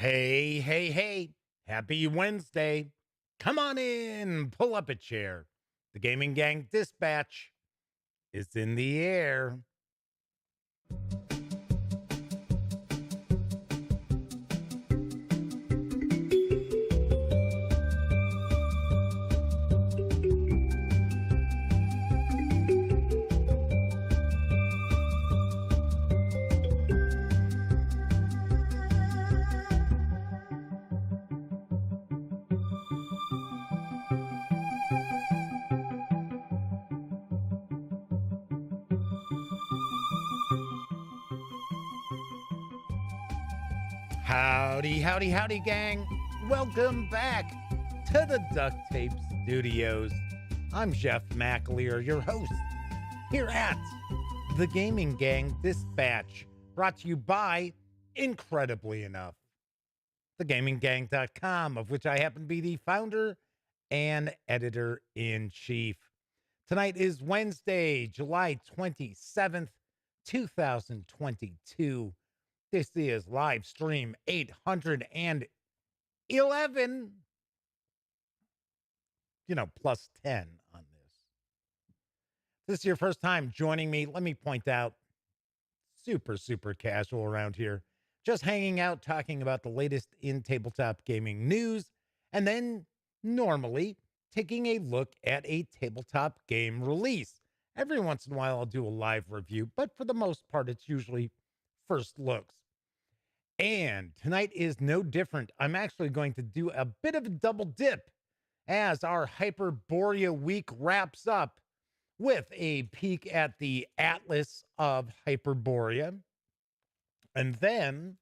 Hey, hey, hey. Happy Wednesday. Come on in, pull up a chair. The Gaming Gang Dispatch is in the air. Howdy, howdy, howdy, gang. Welcome back to the Duct Tape Studios. I'm Jeff McAleer, your host, here at the Gaming Gang Dispatch, brought to you by, incredibly enough, thegaminggang.com, of which I happen to be the founder and editor-in-chief. Tonight is Wednesday, July 27th, 2022. This is live stream 811, plus 10 on this. If this is your first time joining me, let me point out, super casual around here. Just hanging out, talking about the latest in tabletop gaming news, and then normally taking a look at a tabletop game release. Every once in a while, I'll do a live review, but for the most part, it's usually first looks. And tonight is no different. I'm actually going to do a bit of a double dip as our Hyperborea week wraps up with a peek at the Atlas of Hyperborea. And then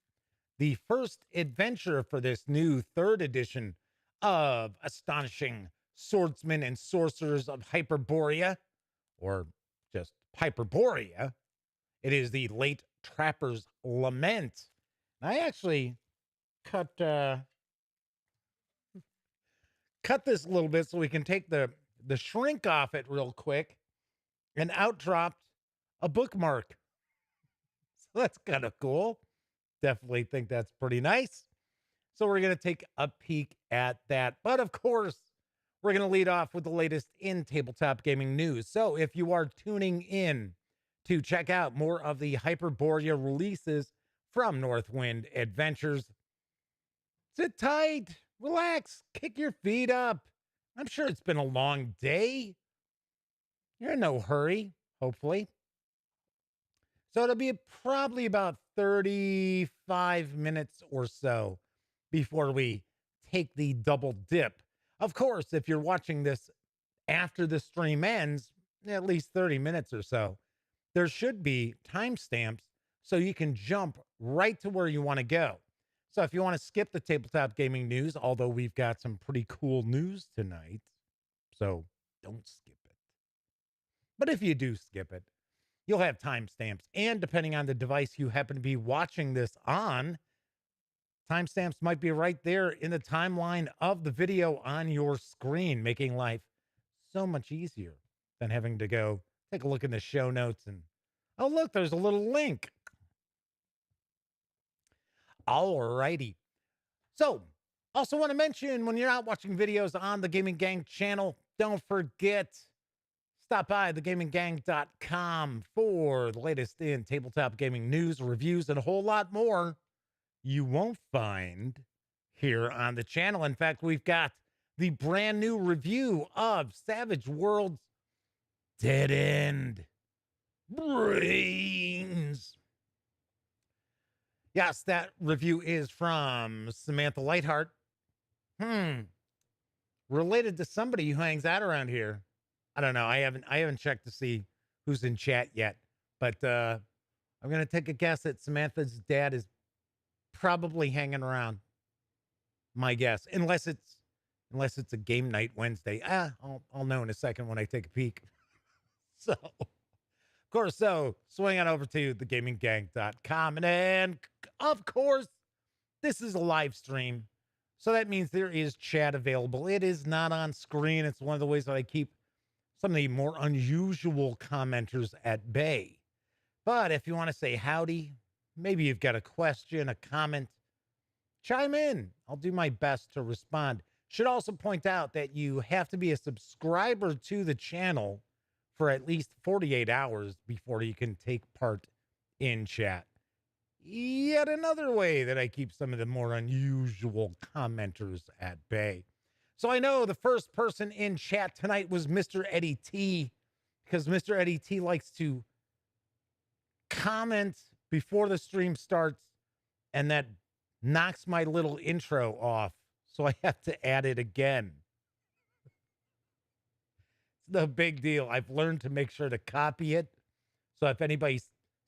the first adventure for this new third edition of Astonishing Swordsmen and Sorcerers of Hyperborea, or just Hyperborea. It is the late Trapper's Lament. I actually cut this a little bit so we can take the shrink off it real quick, and out dropped a bookmark. So that's kind of cool. Definitely think that's pretty nice. So we're going to take a peek at that. But of course, we're going to lead off with the latest in tabletop gaming news. So if you are tuning in to check out more of the Hyperborea releases from Northwind Adventures, sit tight, relax, kick your feet up. I'm sure it's been a long day. You're in no hurry, hopefully. So it'll be probably about 35 minutes or so before we take the double dip. Of course, if you're watching this after the stream ends, at least 30 minutes or so, there should be timestamps so you can jump right to where you want to go. So if you want to skip the tabletop gaming news, although we've got some pretty cool news tonight, so don't skip it. But if you do skip it, you'll have timestamps. And depending on the device you happen to be watching this on, timestamps might be right there in the timeline of the video on your screen, making life so much easier than having to go take a look in the show notes and, oh, look, there's a little link. All righty. So, also want to mention, when you're out watching videos on the Gaming Gang channel, don't forget, stop by thegaminggang.com for the latest in tabletop gaming news, reviews, and a whole lot more you won't find here on the channel. In fact, we've got the brand new review of Savage Worlds Dead End Brains. Yes, that review is from Samantha Lightheart. Related to somebody who hangs out around here. I don't know. I haven't checked to see who's in chat yet, but I'm gonna take a guess that Samantha's dad is probably hanging around. My guess, unless it's a game night Wednesday. I'll know in a second when I take a peek. So, of course, swing on over to thegaminggang.com, and of course, this is a live stream, so that means there is chat available. It is not on screen. It's one of the ways that I keep some of the more unusual commenters at bay. But if you want to say howdy, maybe you've got a question, a comment, chime in. I'll do my best to respond. Should also point out that you have to be a subscriber to the channel for at least 48 hours before you can take part in chat. Yet another way that I keep some of the more unusual commenters at bay. So I know the first person in chat tonight was Mr. Eddie T, because Mr. Eddie T likes to comment before the stream starts, and that knocks my little intro off. So I have to add it again. It's no big deal. I've learned to make sure to copy it. So if anybody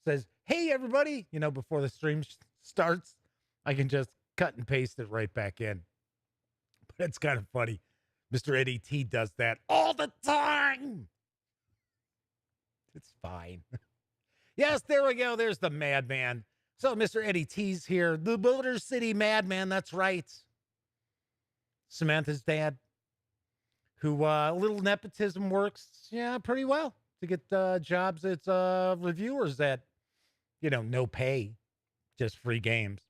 says, hey, everybody, before the stream starts, I can just cut and paste it right back in. But it's kind of funny. Mr. Eddie T does that all the time. It's fine. Yes, there we go. There's the madman. So Mr. Eddie T's here. The Motor City Madman. That's right. Samantha's dad, who a little nepotism works, pretty well to get jobs as reviewers at, no pay, just free games.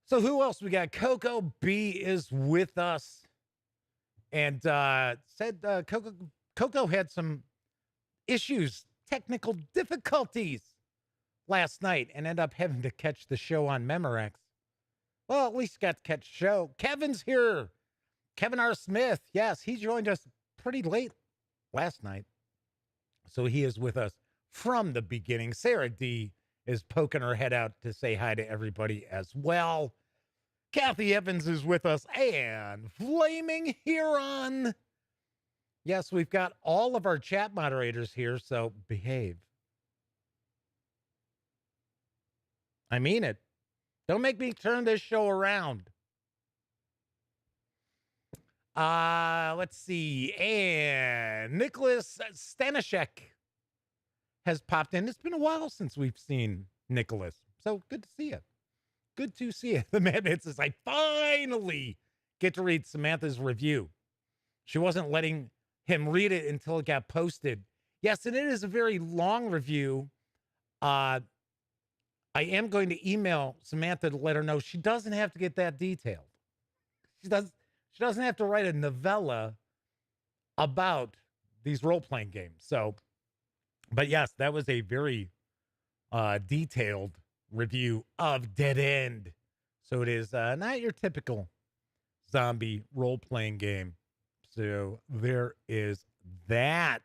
So who else we got? Coco B is with us, and said Coco had some issues, technical difficulties last night, and ended up having to catch the show on Memorex. Well, at least got to catch the show. Kevin's here. Kevin R. Smith. Yes, he joined us pretty late last night. So he is with us from the beginning. Sarah D is poking her head out to say hi to everybody as well. Kathy Evans is with us, and Flaming Huron. Yes, we've got all of our chat moderators here, so behave. I mean it. Don't make me turn this show around. Let's see. And Nicholas Stanishek has popped in. It's been a while since we've seen Nicholas. So good to see you. Good to see you. The madman says, I finally get to read Samantha's review. She wasn't letting him read it until it got posted. Yes, and it is a very long review. I am going to email Samantha to let her know she doesn't have to get that detailed. She doesn't have to write a novella about these role-playing games. So, but yes, that was a very detailed review of Dead End. So it is not your typical zombie role-playing game. So there is that.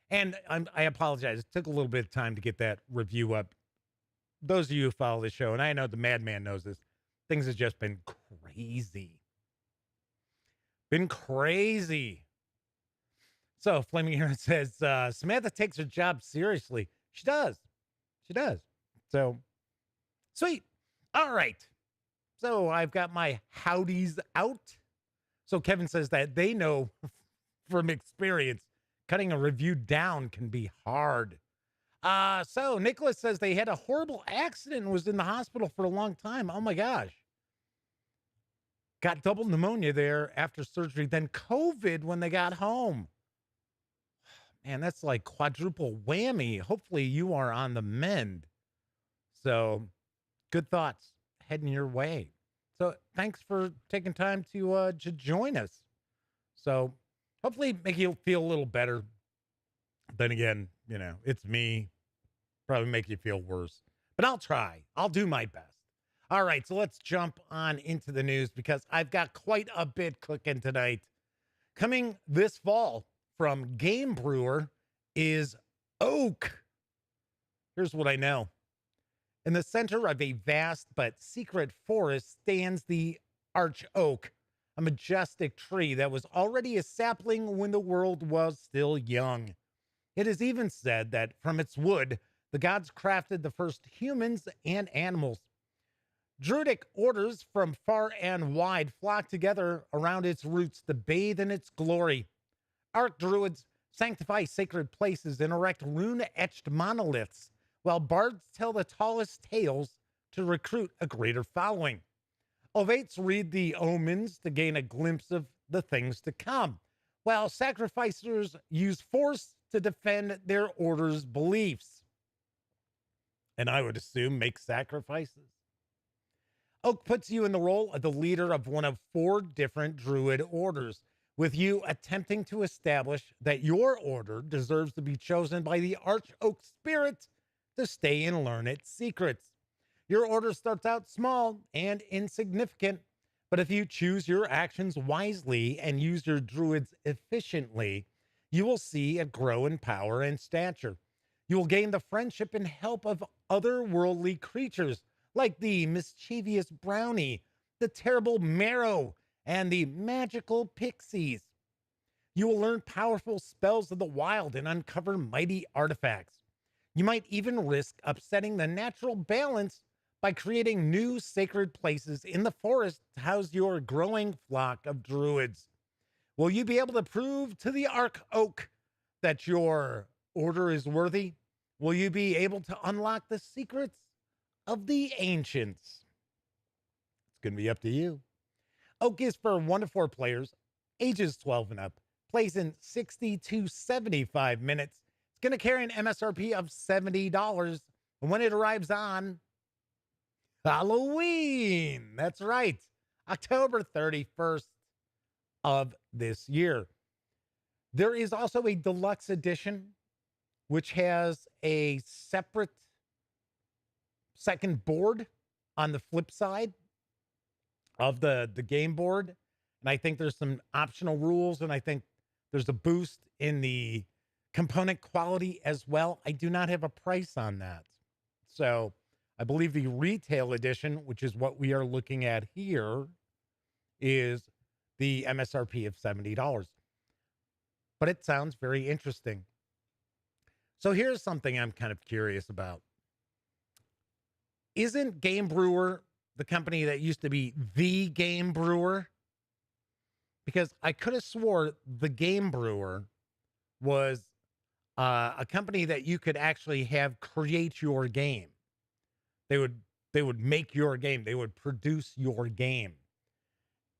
And I apologize. It took a little bit of time to get that review up. Those of you who follow the show, and I know the madman knows this, things have just been crazy. Been crazy. So Flaming Heron says, Samantha takes her job seriously. She does. She does. So, sweet. All right. So I've got my howdies out. So Kevin says that they know from experience, cutting a review down can be hard. So Nicholas says they had a horrible accident and was in the hospital for a long time. Oh my gosh. Got double pneumonia there after surgery, then COVID when they got home. Man, that's like quadruple whammy. Hopefully you are on the mend. So good thoughts heading your way. So thanks for taking time to join us. So hopefully make you feel a little better. Then again, it's me. Probably make you feel worse. But I'll try. I'll do my best. All right, so let's jump on into the news because I've got quite a bit cooking tonight. Coming this fall from Game Brewer is Oak. Here's what I know. In the center of a vast but secret forest stands the arch oak, a majestic tree that was already a sapling when the world was still young. It is even said that from its wood, the gods crafted the first humans and animals. Druidic orders from far and wide flock together around its roots to bathe in its glory. Archdruids sanctify sacred places and erect rune-etched monoliths, while bards tell the tallest tales to recruit a greater following. Ovates read the omens to gain a glimpse of the things to come, while sacrificers use force to defend their order's beliefs. And I would assume make sacrifices. Oak puts you in the role of the leader of one of 4 different druid orders, with you attempting to establish that your order deserves to be chosen by the Arch Oak spirit to stay and learn its secrets. Your order starts out small and insignificant, but if you choose your actions wisely and use your druids efficiently, you will see it grow in power and stature. You will gain the friendship and help of otherworldly creatures like the mischievous brownie, the terrible marrow, and the magical pixies. You will learn powerful spells of the wild and uncover mighty artifacts. You might even risk upsetting the natural balance by creating new sacred places in the forest to house your growing flock of druids. Will you be able to prove to the Arch Oak that your order is worthy? Will you be able to unlock the secrets of the ancients? It's going to be up to you. Oak is for 1 to 4 players, ages 12 and up, plays in 60 to 75 minutes. It's going to carry an MSRP of $70 when it arrives on Halloween. That's right, October 31st of this year. There is also a deluxe edition, which has a separate second board on the flip side of the game board. And I think there's some optional rules, and I think there's a boost in the component quality as well. I do not have a price on that. So I believe the retail edition, which is what we are looking at here, is the MSRP of $70. But it sounds very interesting. So here's something I'm kind of curious about. Isn't Game Brewer the company that used to be The Game Brewer? Because I could have swore The Game Brewer was a company that you could actually have create your game. They would make your game. They would produce your game.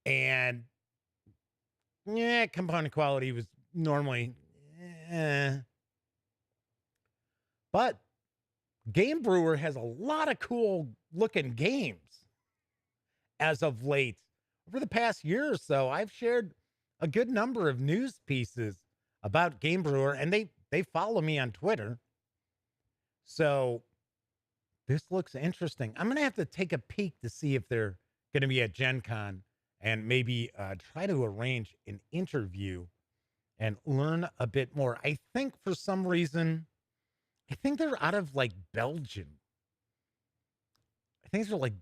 And yeah, component quality was normally but Game Brewer has a lot of cool looking games as of late. Over the past year or so, I've shared a good number of news pieces about Game Brewer, and they follow me on Twitter. So this looks interesting. I'm going to have to take a peek to see if they're going to be at Gen Con and maybe try to arrange an interview and learn a bit more. I think for some reason, I think they're out of like Belgium. I think they're like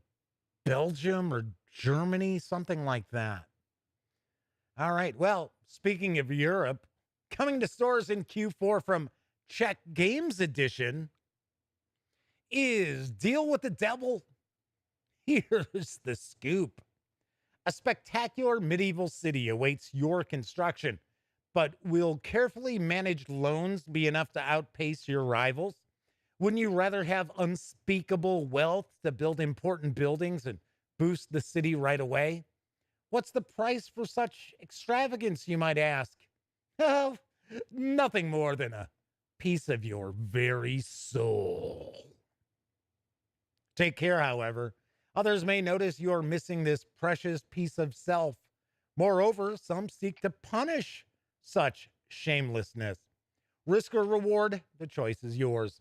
Belgium or Germany, something like that. All right. Well, speaking of Europe, coming to stores in Q4 from Czech Games Edition is Deal with the Devil. Here's the scoop. A spectacular medieval city awaits your construction, but will carefully managed loans be enough to outpace your rivals? Wouldn't you rather have unspeakable wealth to build important buildings and boost the city right away? What's the price for such extravagance, you might ask? Oh, nothing more than a piece of your very soul. Take care, however. Others may notice you're missing this precious piece of self. Moreover, some seek to punish such shamelessness. Risk or reward, the choice is yours.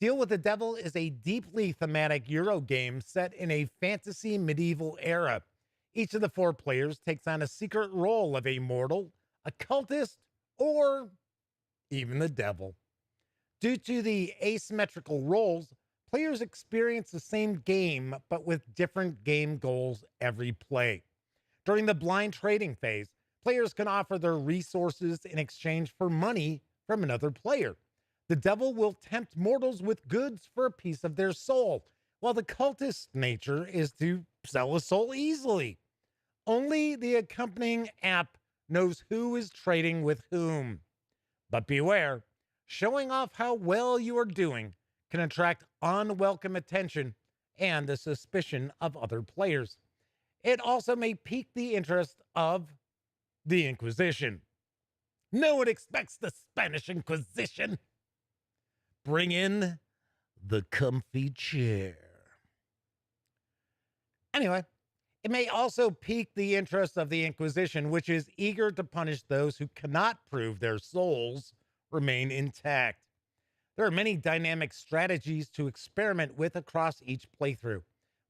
Deal with the Devil is a deeply thematic Euro game set in a fantasy medieval era. Each of the 4 players takes on a secret role of a mortal, a cultist, or even the devil. Due to the asymmetrical roles, players experience the same game, but with different game goals every play. During the blind trading phase, players can offer their resources in exchange for money from another player. The devil will tempt mortals with goods for a piece of their soul, while the cultist's nature is to sell a soul easily. Only the accompanying app knows who is trading with whom. But beware, showing off how well you are doing can attract unwelcome attention and the suspicion of other players. It also may pique the interest of the Inquisition. No one expects the Spanish Inquisition. Bring in the comfy chair. Anyway, it may also pique the interest of the Inquisition, which is eager to punish those who cannot prove their souls remain intact. There are many dynamic strategies to experiment with across each playthrough.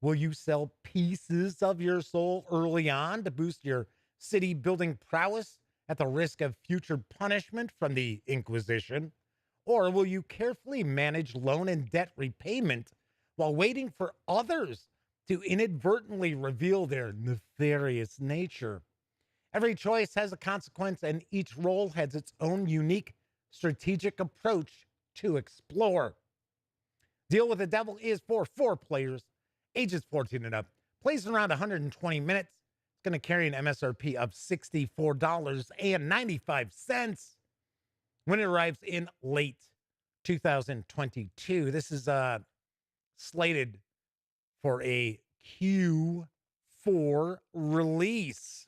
Will you sell pieces of your soul early on to boost your city building prowess at the risk of future punishment from the Inquisition? Or will you carefully manage loan and debt repayment while waiting for others to inadvertently reveal their nefarious nature? Every choice has a consequence, and each role has its own unique strategic approach to explore. Deal with the Devil is for 4 players, ages 14 and up, plays in around 120 minutes. It's going to carry an MSRP of $64.95 when it arrives in late 2022. This is slated for a Q4 release.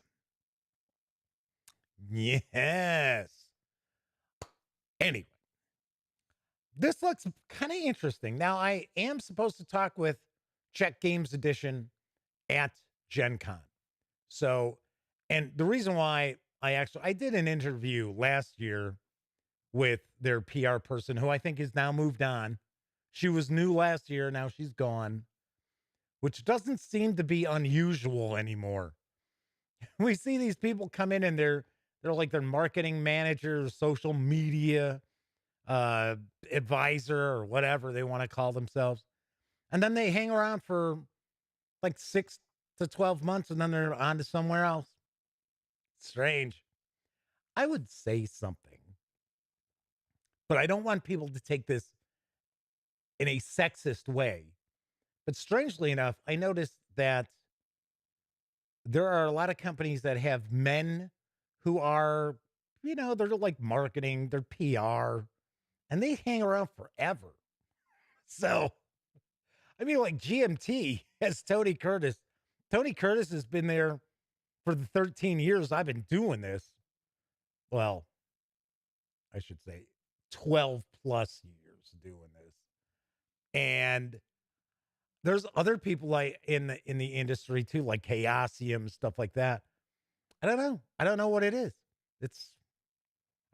Yes. Anyway, this looks kind of interesting. Now, I am supposed to talk with Czech Games Edition at Gen Con. So, and the reason why I did an interview last year with their PR person, who I think has now moved on. She was new last year. Now she's gone, which doesn't seem to be unusual anymore. We see these people come in and they're like their marketing manager, social media advisor, or whatever they want to call themselves. And then they hang around for like 6 to 12 months and then they're on to somewhere else. Strange. I would say something, but I don't want people to take this in a sexist way. But strangely enough, I noticed that there are a lot of companies that have men who are, they're like marketing, they're PR, and they hang around forever. So, I mean, like GMT has Tony Curtis. Tony Curtis has been there for the 13 years I've been doing this. Well, I should say 12 plus years doing this. And there's other people like in the industry too, like Chaosium, stuff like that. I don't know. I don't know what it is.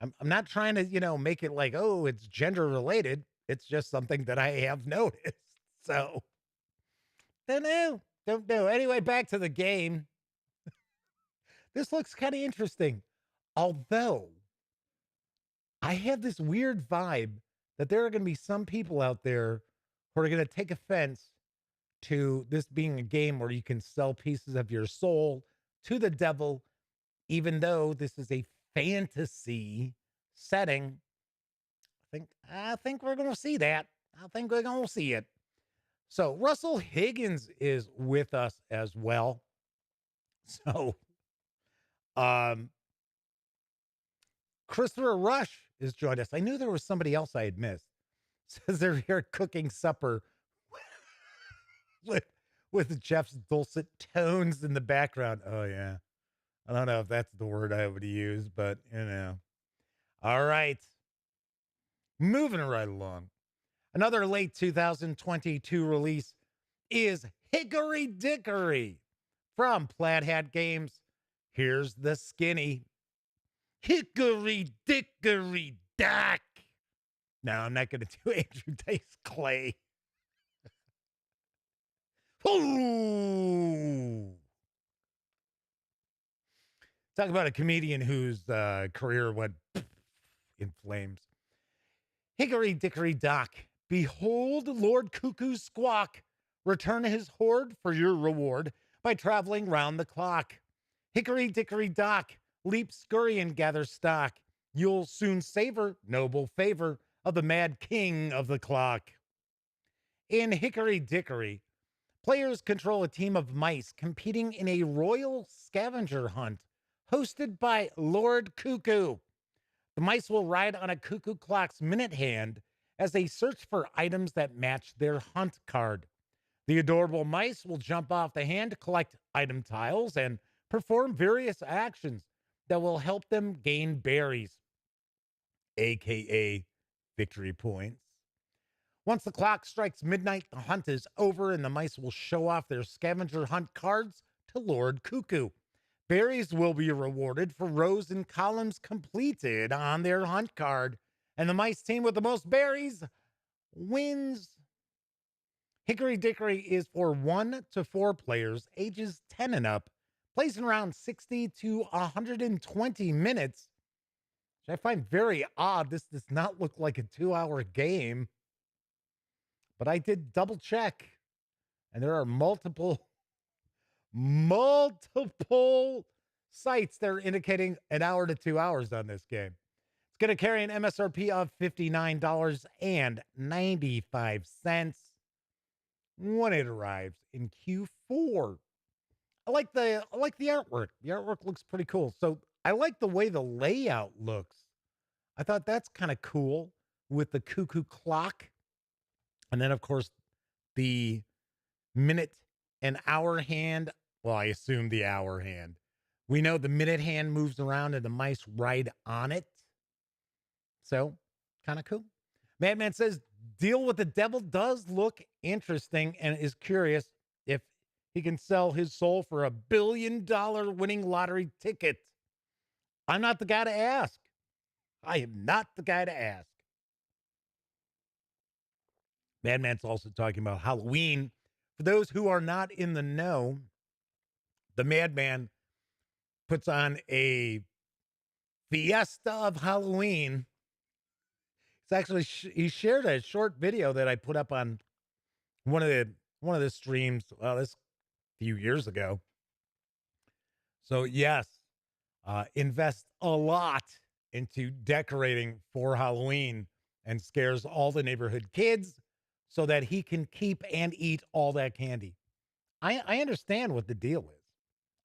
I'm not trying to, make it like, oh, it's gender related. It's just something that I have noticed. So don't know. Anyway, back to the game. This looks kind of interesting. Although I have this weird vibe that there are going to be some people out there who are going to take offense to this being a game where you can sell pieces of your soul to the devil, even though this is a fantasy setting. I think we're going to see that. I think we're going to see it. So Russell Higgins is with us as well. So, Christopher Rush has joined us. I knew there was somebody else I had missed. Says they're here cooking supper with Jeff's dulcet tones in the background. Oh, yeah. I don't know if that's the word I would use, but, All right. Moving right along. Another late 2022 release is Hickory Dickory from Plaid Hat Games. Here's the skinny. Hickory Dickory Dock. No, I'm not going to do Andrew Dice Clay. Ooh. Talk about a comedian whose career went in flames. Hickory Dickory Dock. Behold Lord Cuckoo's squawk. Return his hoard for your reward by traveling round the clock. Hickory Dickory Dock. Leap, scurry, and gather stock. You'll soon savor noble favor of the mad king of the clock. In Hickory Dickory, players control a team of mice competing in a royal scavenger hunt hosted by Lord Cuckoo. The mice will ride on a cuckoo clock's minute hand as they search for items that match their hunt card. The adorable mice will jump off the hand to collect item tiles and perform various actions that will help them gain berries, aka victory points. Once the clock strikes midnight, the hunt is over and the mice will show off their scavenger hunt cards to Lord Cuckoo. Berries will be rewarded for rows and columns completed on their hunt card, and the mice team with the most berries wins. Hickory Dickory is for 1 to 4 players, ages 10 and up, plays in around 60 to 120 minutes, which I find very odd. This does not look like a 2-hour game, but I did double check, and there are multiple sites that are indicating an hour to 2 hours on this game. It's going to carry an MSRP of $59.95 when it arrives in Q4. I like the artwork. The artwork looks pretty cool. So I like the way the layout looks. I thought that's kind of cool with the cuckoo clock. And then, of course, the minute and hour hand. Well, I assume the hour hand. We know the minute hand moves around and the mice ride on it. So, kind of cool. Madman says, Deal with the Devil does look interesting and is curious if he can sell his soul for $1 billion winning lottery ticket. I'm not the guy to ask. I am not the guy to ask. Madman's also talking about Halloween. For those who are not in the know, the Madman puts on a fiesta of Halloween. It's actually he shared a short video that I put up on one of the streams this few years ago. So yes, invest a lot into decorating for Halloween and scares all the neighborhood kids so that he can keep and eat all that candy. I understand what the deal is.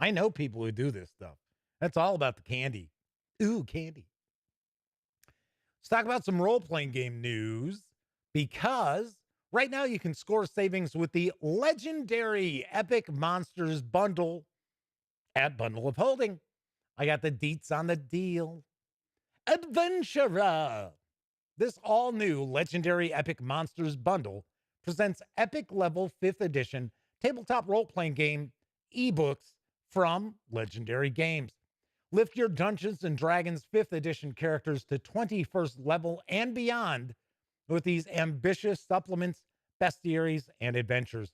I know people who do this stuff. That's all about the candy. Ooh, candy. Let's talk about some role-playing game news, because right now you can score savings with the legendary Epic Monsters bundle at Bundle of Holding. I got the deets on the deal. Adventurer. This all-new legendary Epic Monsters bundle presents epic level 5th edition tabletop role-playing game ebooks from Legendary Games. Lift your Dungeons and Dragons 5th edition characters to 21st level and beyond with these ambitious supplements, bestiaries, and adventures.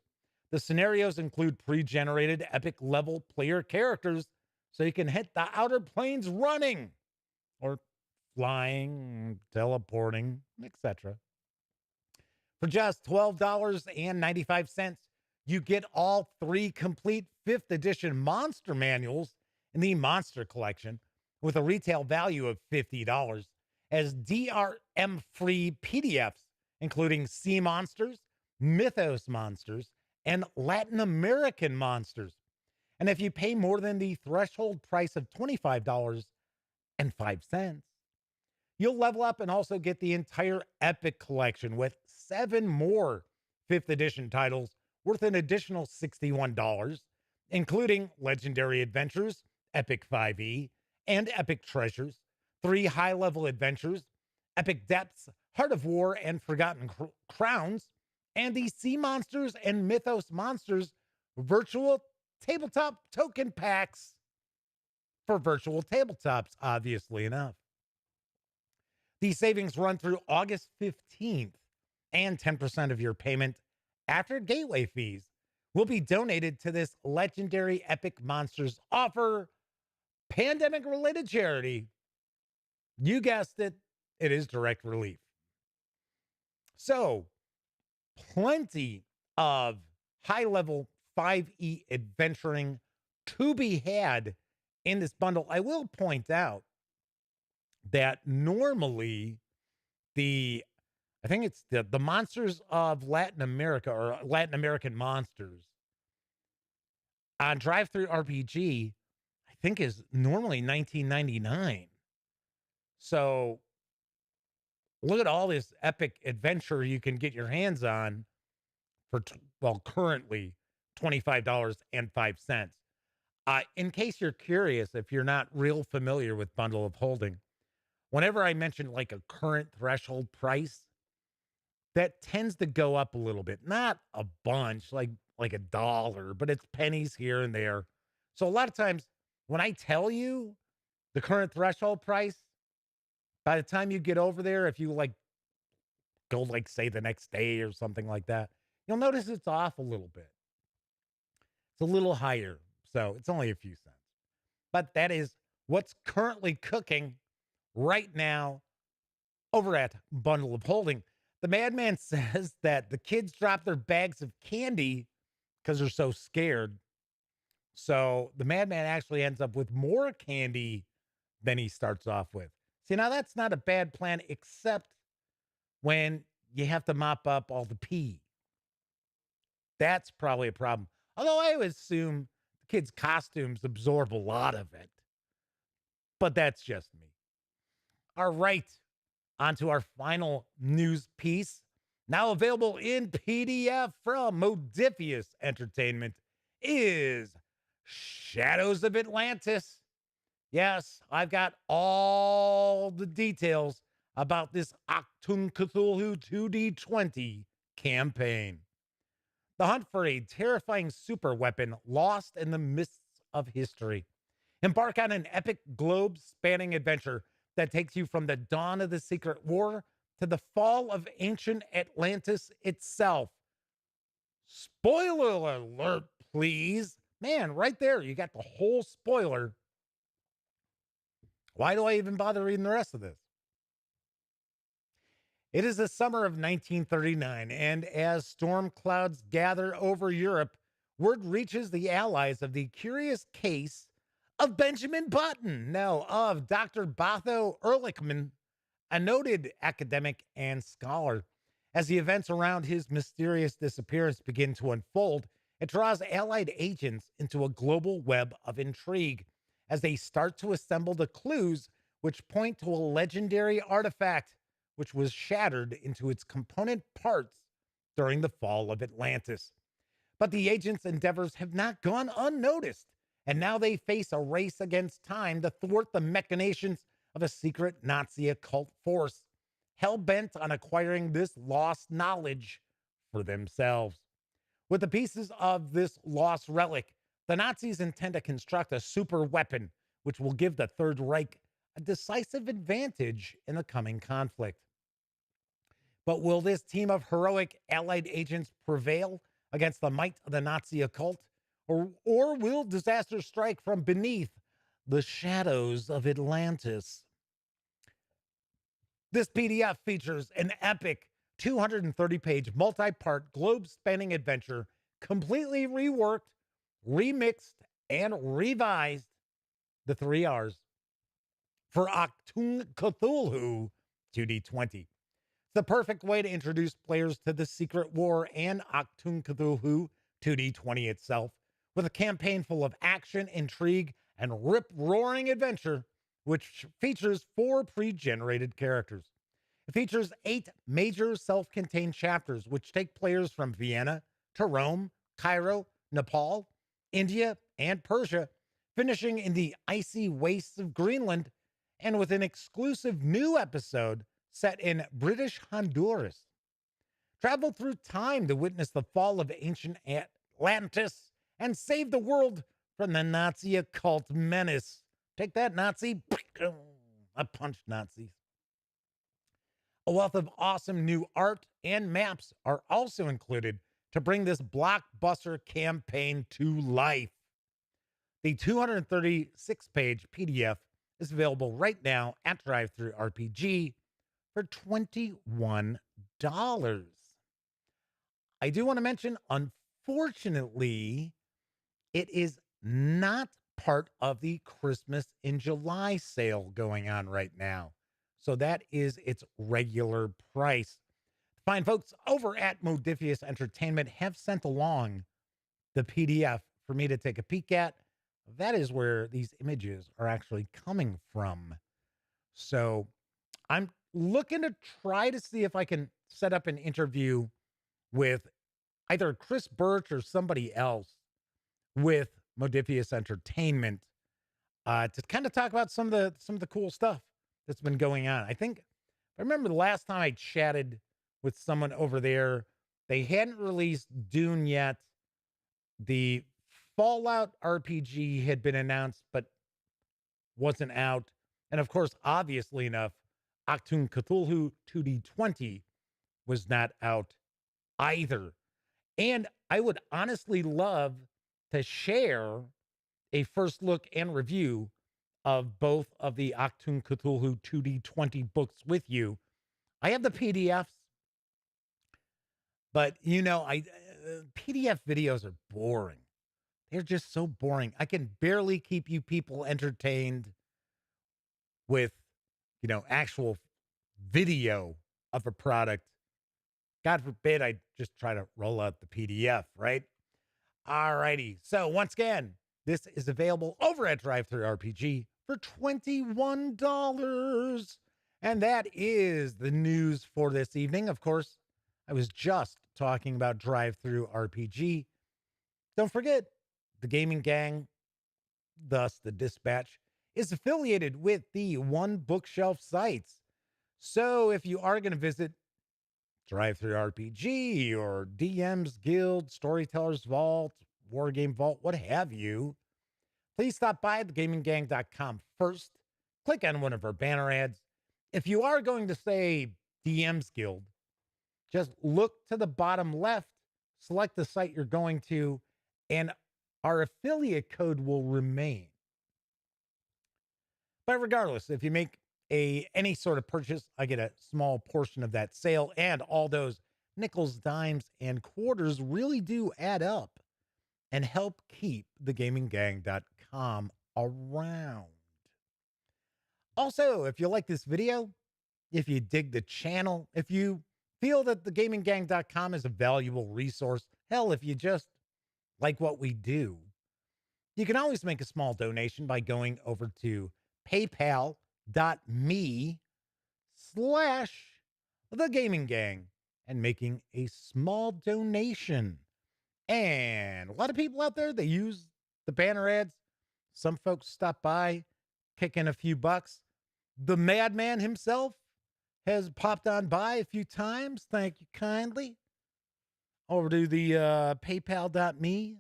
The scenarios include pre-generated epic level player characters, so you can hit the outer planes running, or flying, teleporting, etc. For just $12.95, you get all 3 complete 5th edition monster manuals in the Monster Collection with a retail value of $50 as DRM-free PDFs, including Sea Monsters, Mythos Monsters, and Latin American Monsters. And if you pay more than the threshold price of $25.05, you'll level up and also get the entire Epic Collection with 7 more 5th edition titles worth an additional $61, including Legendary Adventures, Epic 5e, and Epic Treasures, 3 high-level adventures, Epic Depths, Heart of War, and Forgotten Crowns, and the Sea Monsters and Mythos Monsters virtual tabletop token packs for virtual tabletops, obviously enough. These savings run through August 15th, and 10% of your payment after gateway fees will be donated to this legendary Epic Monsters offer, pandemic-related charity. You guessed it, it is Direct Relief. So, plenty of high-level 5e adventuring to be had in this bundle. I will point out that normally I think it's the Monsters of Latin America, or Latin American Monsters on DriveThruRPG, I think is normally $19.99. So look at all this epic adventure you can get your hands on for, currently $25.05. In case you're curious, if you're not real familiar with Bundle of Holding, whenever I mention like a current threshold price, that tends to go up a little bit. Not a bunch, like $1, but it's pennies here and there. So a lot of times when I tell you the current threshold price, by the time you get over there, if you like go like say the next day or something like that, you'll notice it's off a little bit. It's a little higher. So it's only a few cents. But that is what's currently cooking right now over at Bundle of Holding. The madman says that the kids drop their bags of candy because they're so scared. So the madman actually ends up with more candy than he starts off with. See, now that's not a bad plan, except when you have to mop up all the pee. That's probably a problem. Although I would assume the kids' costumes absorb a lot of it. But that's just me. All right. On to our final news piece. Now available in PDF from Modiphius Entertainment is Shadows of Atlantis. Yes, I've got all the details about this Achtung Cthulhu 2D20 campaign. The hunt for a terrifying super weapon lost in the mists of history. Embark on an epic globe-spanning adventure that takes you from the dawn of the Secret War to the fall of ancient Atlantis itself. Spoiler alert, please. Man, right there, you got the whole spoiler. Why do I even bother reading the rest of this? It is the summer of 1939, and as storm clouds gather over Europe, word reaches the allies of the curious case of Benjamin Button, no, of Dr. Botho Ehrlichman, a noted academic and scholar. As the events around his mysterious disappearance begin to unfold, it draws Allied agents into a global web of intrigue as they start to assemble the clues which point to a legendary artifact which was shattered into its component parts during the fall of Atlantis. But the agents' endeavors have not gone unnoticed, and now they face a race against time to thwart the machinations of a secret Nazi occult force, hell-bent on acquiring this lost knowledge for themselves. With the pieces of this lost relic, the Nazis intend to construct a super weapon which will give the Third Reich a decisive advantage in the coming conflict. But will this team of heroic Allied agents prevail against the might of the Nazi occult? Or will disaster strike from beneath the shadows of Atlantis? This PDF features an epic 230-page multi-part globe-spanning adventure, completely reworked, remixed, and revised, the 3 R's, for Achtung Cthulhu 2D20. It's the perfect way to introduce players to the Secret War and Achtung Cthulhu 2D20 itself, with a campaign full of action, intrigue, and rip-roaring adventure, which features 4 pre-generated characters. It features 8 major self-contained chapters, which take players from Vienna to Rome, Cairo, Nepal, India, and Persia, finishing in the icy wastes of Greenland, and with an exclusive new episode set in British Honduras. Travel through time to witness the fall of ancient Atlantis and save the world from the Nazi occult menace. Take that, Nazi. I punched Nazis. A wealth of awesome new art and maps are also included to bring this blockbuster campaign to life. The 236-page PDF is available right now at DriveThruRPG for $21. I do want to mention, unfortunately, it is not part of the Christmas in July sale going on right now. So that is its regular price. Fine folks over at Modiphius Entertainment have sent along the PDF for me to take a peek at. That is where these images are actually coming from. So I'm looking to try to see if I can set up an interview with either Chris Birch or somebody else with Modiphius Entertainment to kind of talk about some of the cool stuff that's been going on. I think I remember the last time I chatted with someone over there. They hadn't released Dune yet. The Fallout RPG had been announced, but wasn't out. And of course, obviously enough, Achtung Cthulhu 2D20 was not out either. And I would honestly love to share a first look and review of both of the Achtung Cthulhu 2D20 books with you. I have the PDFs, but PDF videos are boring. They're just so boring. I can barely keep you people entertained with, actual video of a product. God forbid I just try to roll out the PDF, right? All righty. So once again, this is available over at DriveThruRPG for $21. And that is the news for this evening. Of course, I was just talking about DriveThruRPG. Don't forget, the Gaming Gang, thus the Dispatch, is affiliated with the One Bookshelf sites. So if you are going to visit DriveThruRPG or DM's Guild, Storyteller's Vault, Wargame Vault, what have you, please stop by thegaminggang.com first. Click on one of our banner ads. If you are going to say DM's Guild, just look to the bottom left, select the site you're going to, and our affiliate code will remain. But regardless, if you make any sort of purchase, I get a small portion of that sale, and all those nickels, dimes, and quarters really do add up and help keep thegaminggang.com around. Also, if you like this video, if you dig the channel, if you feel that thegaminggang.com is a valuable resource, hell, if you just like what we do, you can always make a small donation by going over to paypal.me/thegaminggang and making a small donation. And a lot of people out there, they use the banner ads. Some folks stop by, kick in a few bucks. The madman himself has popped on by a few times. Thank you kindly. Over to the paypal.me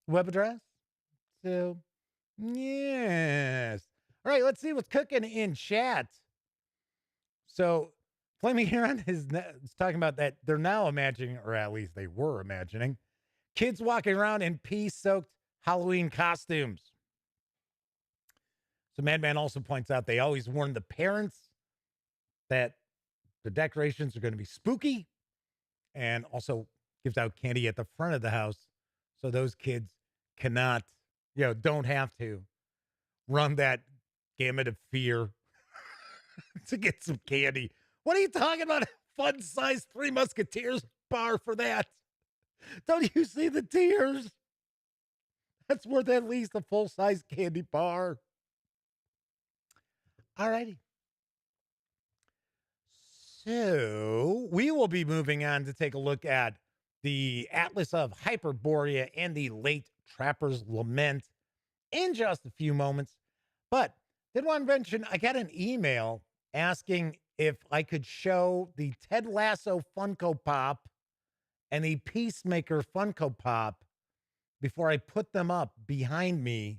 web address. So, yes. All right, let's see what's cooking in chat. So, Flaming Heron is talking about that they're now imagining, or at least they were imagining, kids walking around in pee-soaked Halloween costumes. So Madman also points out they always warn the parents that the decorations are going to be spooky, and also gives out candy at the front of the house so those kids cannot, don't have to run that gamut of fear to get some candy. What are you talking about? Fun-sized Three Musketeers bar for that. Don't you see the tears? That's worth at least a full-size candy bar. All righty. So we will be moving on to take a look at the Atlas of Hyperborea and the late Trapper's Lament in just a few moments. But did want to mention, I got an email asking if I could show the Ted Lasso Funko Pop and the Peacemaker Funko Pop before I put them up behind me,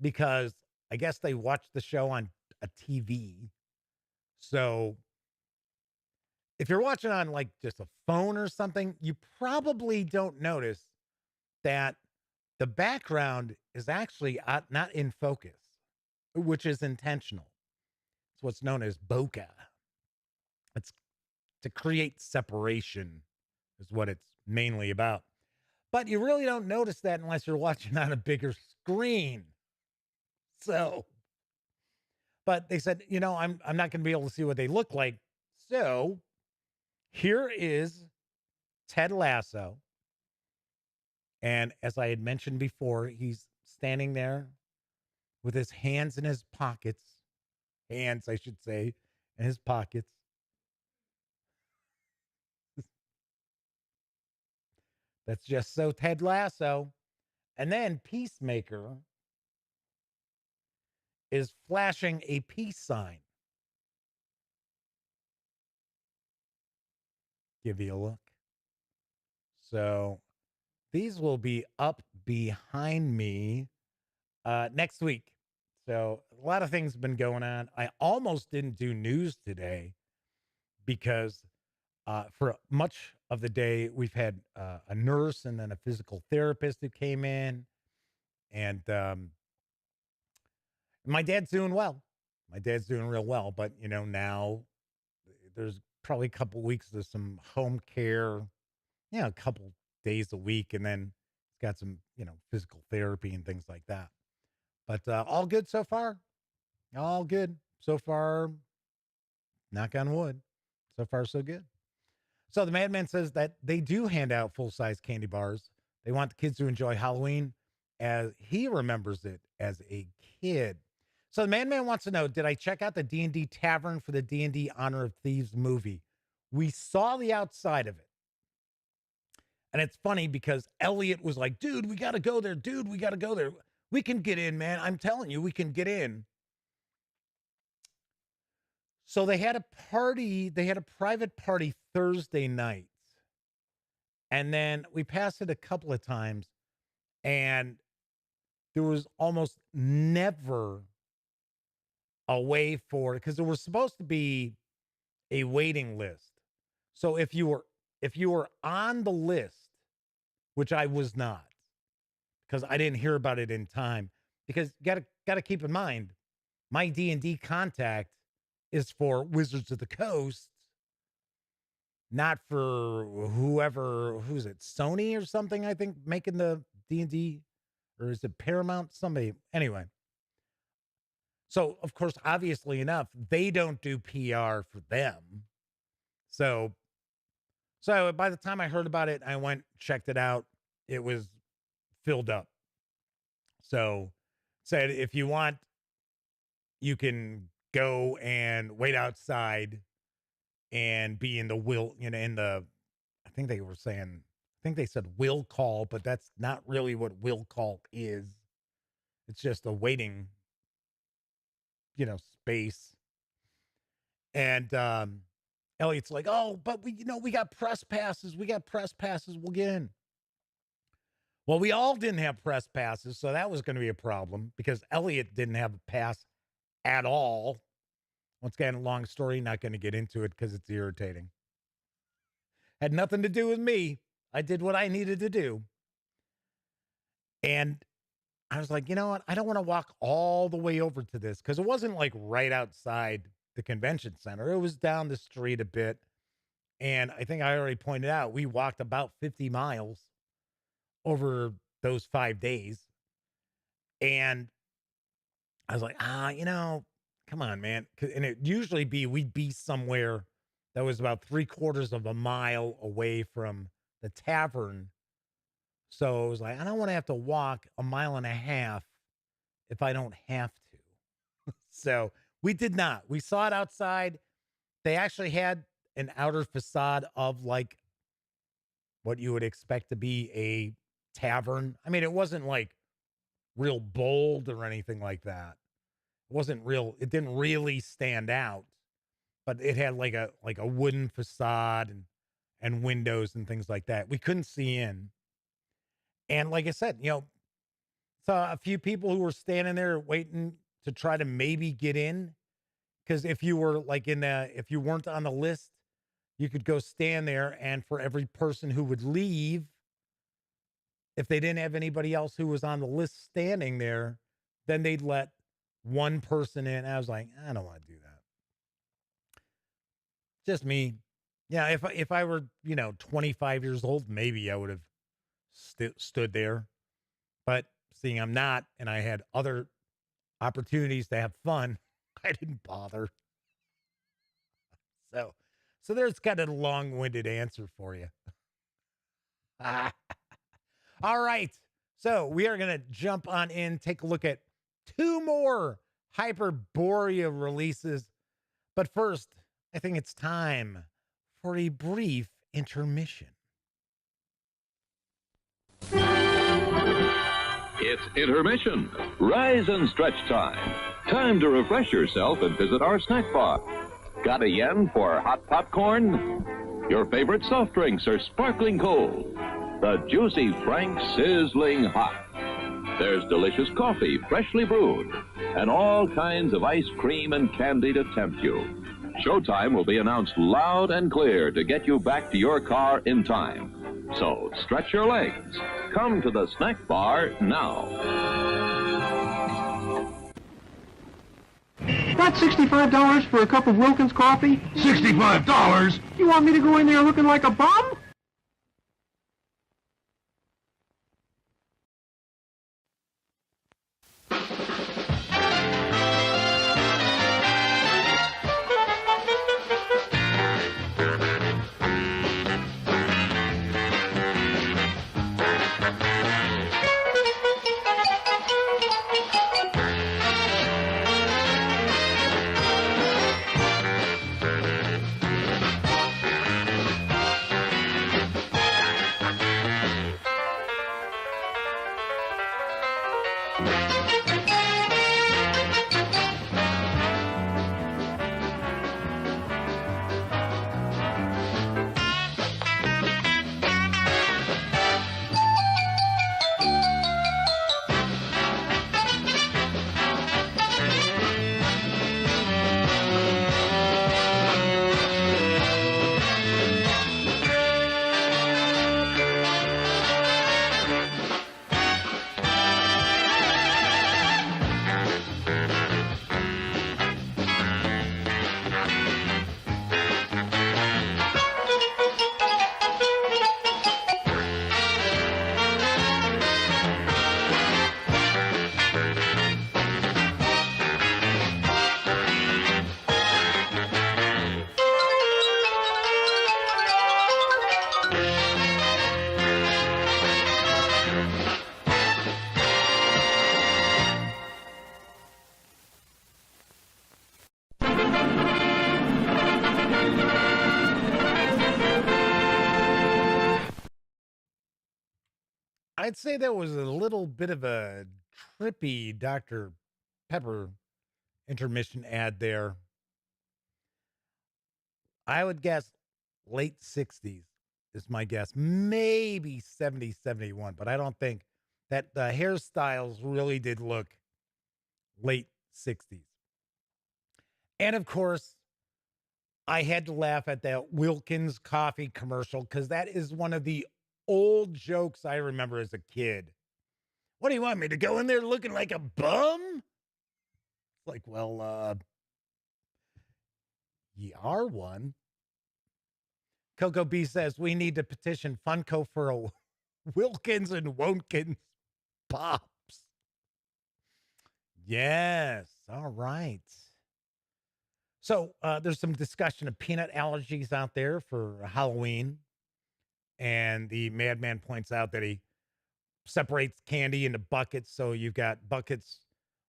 because I guess they watched the show on a TV. So if you're watching on like just a phone or something, you probably don't notice that the background is actually not in focus, which is intentional. It's what's known as bokeh. It's to create separation is what it's mainly about. But you really don't notice that unless you're watching on a bigger screen. So, but they said, I'm not going to be able to see what they look like. So here is Ted Lasso. And as I had mentioned before, he's standing there with his hands in his pockets. Hands, I should say, in his pockets. That's just so Ted Lasso. And then Peacemaker is flashing a peace sign. give you a look. So these will be up behind me next week. So a lot of things have been going on. I almost didn't do news today because for much of the day, we've had a nurse and then a physical therapist who came in. And my dad's doing well. My dad's doing real well. But, you know, now there's probably a couple weeks of some home care, you know, a couple days a week. And then it's got some, you know, physical therapy and things like that. But all good so far. All good so far. Knock on wood. So far, so good. So the Madman says that they do hand out full-size candy bars. They want the kids to enjoy Halloween as he remembers it as a kid. So the Madman wants to know, did I check out the D&D Tavern for the D&D Honor of Thieves movie? We saw the outside of it. And it's funny because Elliot was like, dude, we got to go there. Dude, we got to go there. We can get in, man. I'm telling you, we can get in. So they had a party. They had a private party Thursday night. And then we passed it a couple of times. And there was almost never a way for it because there was supposed to be a waiting list. So if you were on the list, which I was not, because I didn't hear about it in time, because you gotta keep in mind, my D&D contact is for Wizards of the Coast, not for who's it, Sony or something, I think, making the D&D, or is it Paramount? Somebody, anyway. So, of course, obviously enough, they don't do PR for them. So by the time I heard about it, I went, checked it out. It was filled up. So said, if you want, you can go and wait outside and be in the I think they said will call, but that's not really what will call is. It's just a waiting, space. And Elliot's like, oh, but we got press passes. We'll get in. Well, we all didn't have press passes, so that was going to be a problem because Elliot didn't have a pass at all. Once again, long story, not going to get into it because it's irritating. Had nothing to do with me. I did what I needed to do. And I was like, you know what? I don't want to walk all the way over to this because it wasn't like right outside the convention center. It was down the street a bit. And I think I already pointed out, we walked about 50 miles over those 5 days. And I was like, come on, man. And it usually we'd be somewhere that was about 3/4 of a mile away from the tavern. So it was like, I don't want to have to walk 1.5 miles if I don't have to. So we did not. We saw it outside. They actually had an outer facade of like what you would expect to be a tavern. I mean, it wasn't like real bold or anything like that. It didn't really stand out, but it had like a wooden facade and windows and things like that. We couldn't see in. And like I said, saw a few people who were standing there waiting to try to maybe get in. Because if you were if you weren't on the list, you could go stand there, and for every person who would leave, if they didn't have anybody else who was on the list standing there, then they'd let one person in. I was like, I don't want to do that. Just me. Yeah, if I were, 25 years old, maybe I would have stood there. But seeing I'm not, and I had other opportunities to have fun, I didn't bother. So there's kind of a long-winded answer for you. All right. So we are going to jump on in, take a look at 2 more Hyperborea releases. But first, I think it's time for a brief intermission. It's intermission. Rise and stretch time. Time to refresh yourself and visit our snack bar. Got a yen for hot popcorn? Your favorite soft drinks are sparkling cold. The juicy Frank's sizzling hot. There's delicious coffee, freshly brewed, and all kinds of ice cream and candy to tempt you. Showtime will be announced loud and clear to get you back to your car in time. So stretch your legs. Come to the snack bar now. That's $65 for a cup of Wilkins coffee? $65? You want me to go in there looking like a bum? I'd say that was a little bit of a trippy Dr. Pepper intermission ad there. I would guess late 60s is my guess. Maybe 70, 71, but I don't think that the hairstyles really did look late 60s. And of course, I had to laugh at that Wilkins coffee commercial because that is one of the old jokes I remember as a kid. What do you want me to go in there looking like a bum? It's like, well, you are one. Coco B says we need to petition Funko for a Wilkins and Wonkins pops. Yes. All right. So there's some discussion of peanut allergies out there for Halloween. And the madman points out that he separates candy into buckets. So you've got buckets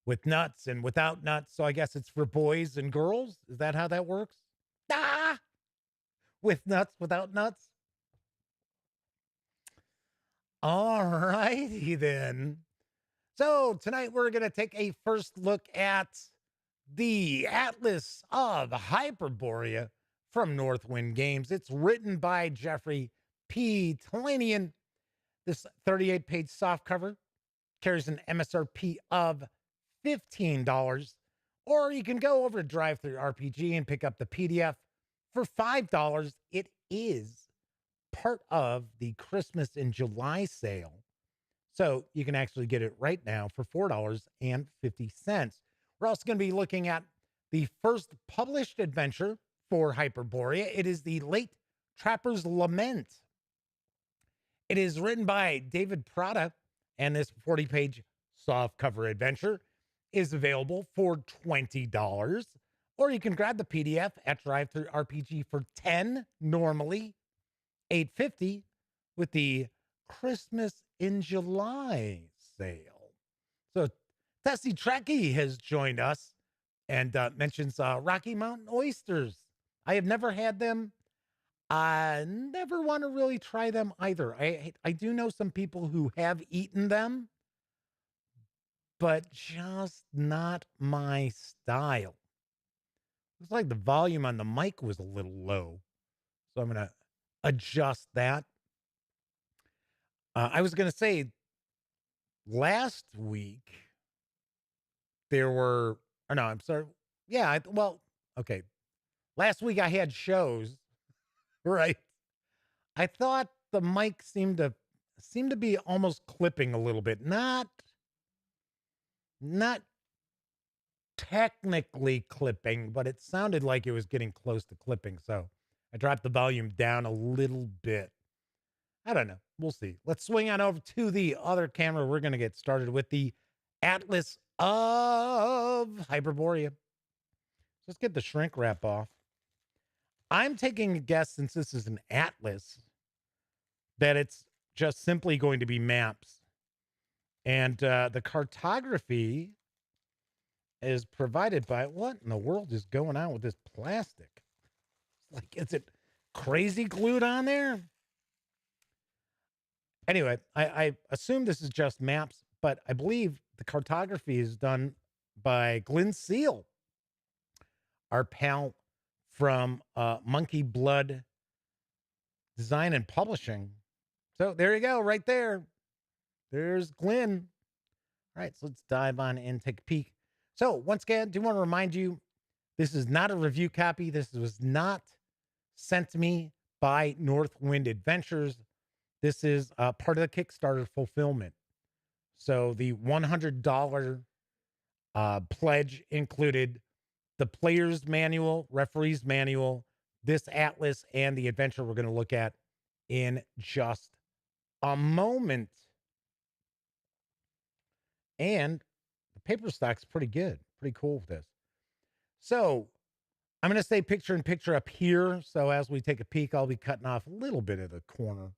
with nuts and without nuts. So I guess it's for boys and girls. Is that how that works? Ah! With nuts, without nuts? All righty then. So tonight we're going to take a first look at the Atlas of Hyperborea from Northwind Games. It's written by Jeffrey P. Talanian. This 38-page softcover carries an MSRP of $15. Or you can go over to DriveThruRPG and pick up the PDF for $5. It is part of the Christmas in July sale. So you can actually get it right now for $4.50. We're also going to be looking at the first published adventure for Hyperborea. It is the Late Trapper's Lament. It is written by David Prada, and this 40-page softcover adventure is available for $20. Or you can grab the PDF at DriveThruRPG for $10 normally, $8.50 with the Christmas in July sale. So Tessie Trekkie has joined us and mentions Rocky Mountain oysters. I have never had them. I never want to really try them either. I do know some people who have eaten them, but just not my style. Looks like the volume on the mic was a little low. So I'm going to adjust that. I was going to say last week there were, or no, I'm sorry. Yeah. Okay. Last week I had shows, right? I thought the mic seemed to be almost clipping a little bit. Not technically clipping, but it sounded like it was getting close to clipping. So I dropped the volume down a little bit. I don't know. We'll see. Let's swing on over to the other camera. We're going to get started with the Atlas of Hyperborea. Let's get the shrink wrap off. I'm taking a guess, since this is an atlas, that it's just simply going to be maps. And the cartography is provided by, what in the world is going on with this plastic? Like, is it crazy glued on there? Anyway, I assume this is just maps, but I believe the cartography is done by Glenn Seal, our pal from Monkey Blood Design and Publishing. So there you go, right there. There's Glenn. All right, so let's dive on in, take a peek. So once again, I do want to remind you, this is not a review copy. This was not sent to me by Northwind Adventures. This is part of the Kickstarter fulfillment. So the $100 pledge included the player's manual, referee's manual, this atlas, and the adventure we're going to look at in just a moment. And the paper stock's pretty good. Pretty cool with this. So I'm going to stay picture in picture up here. So as we take a peek, I'll be cutting off a little bit of the corner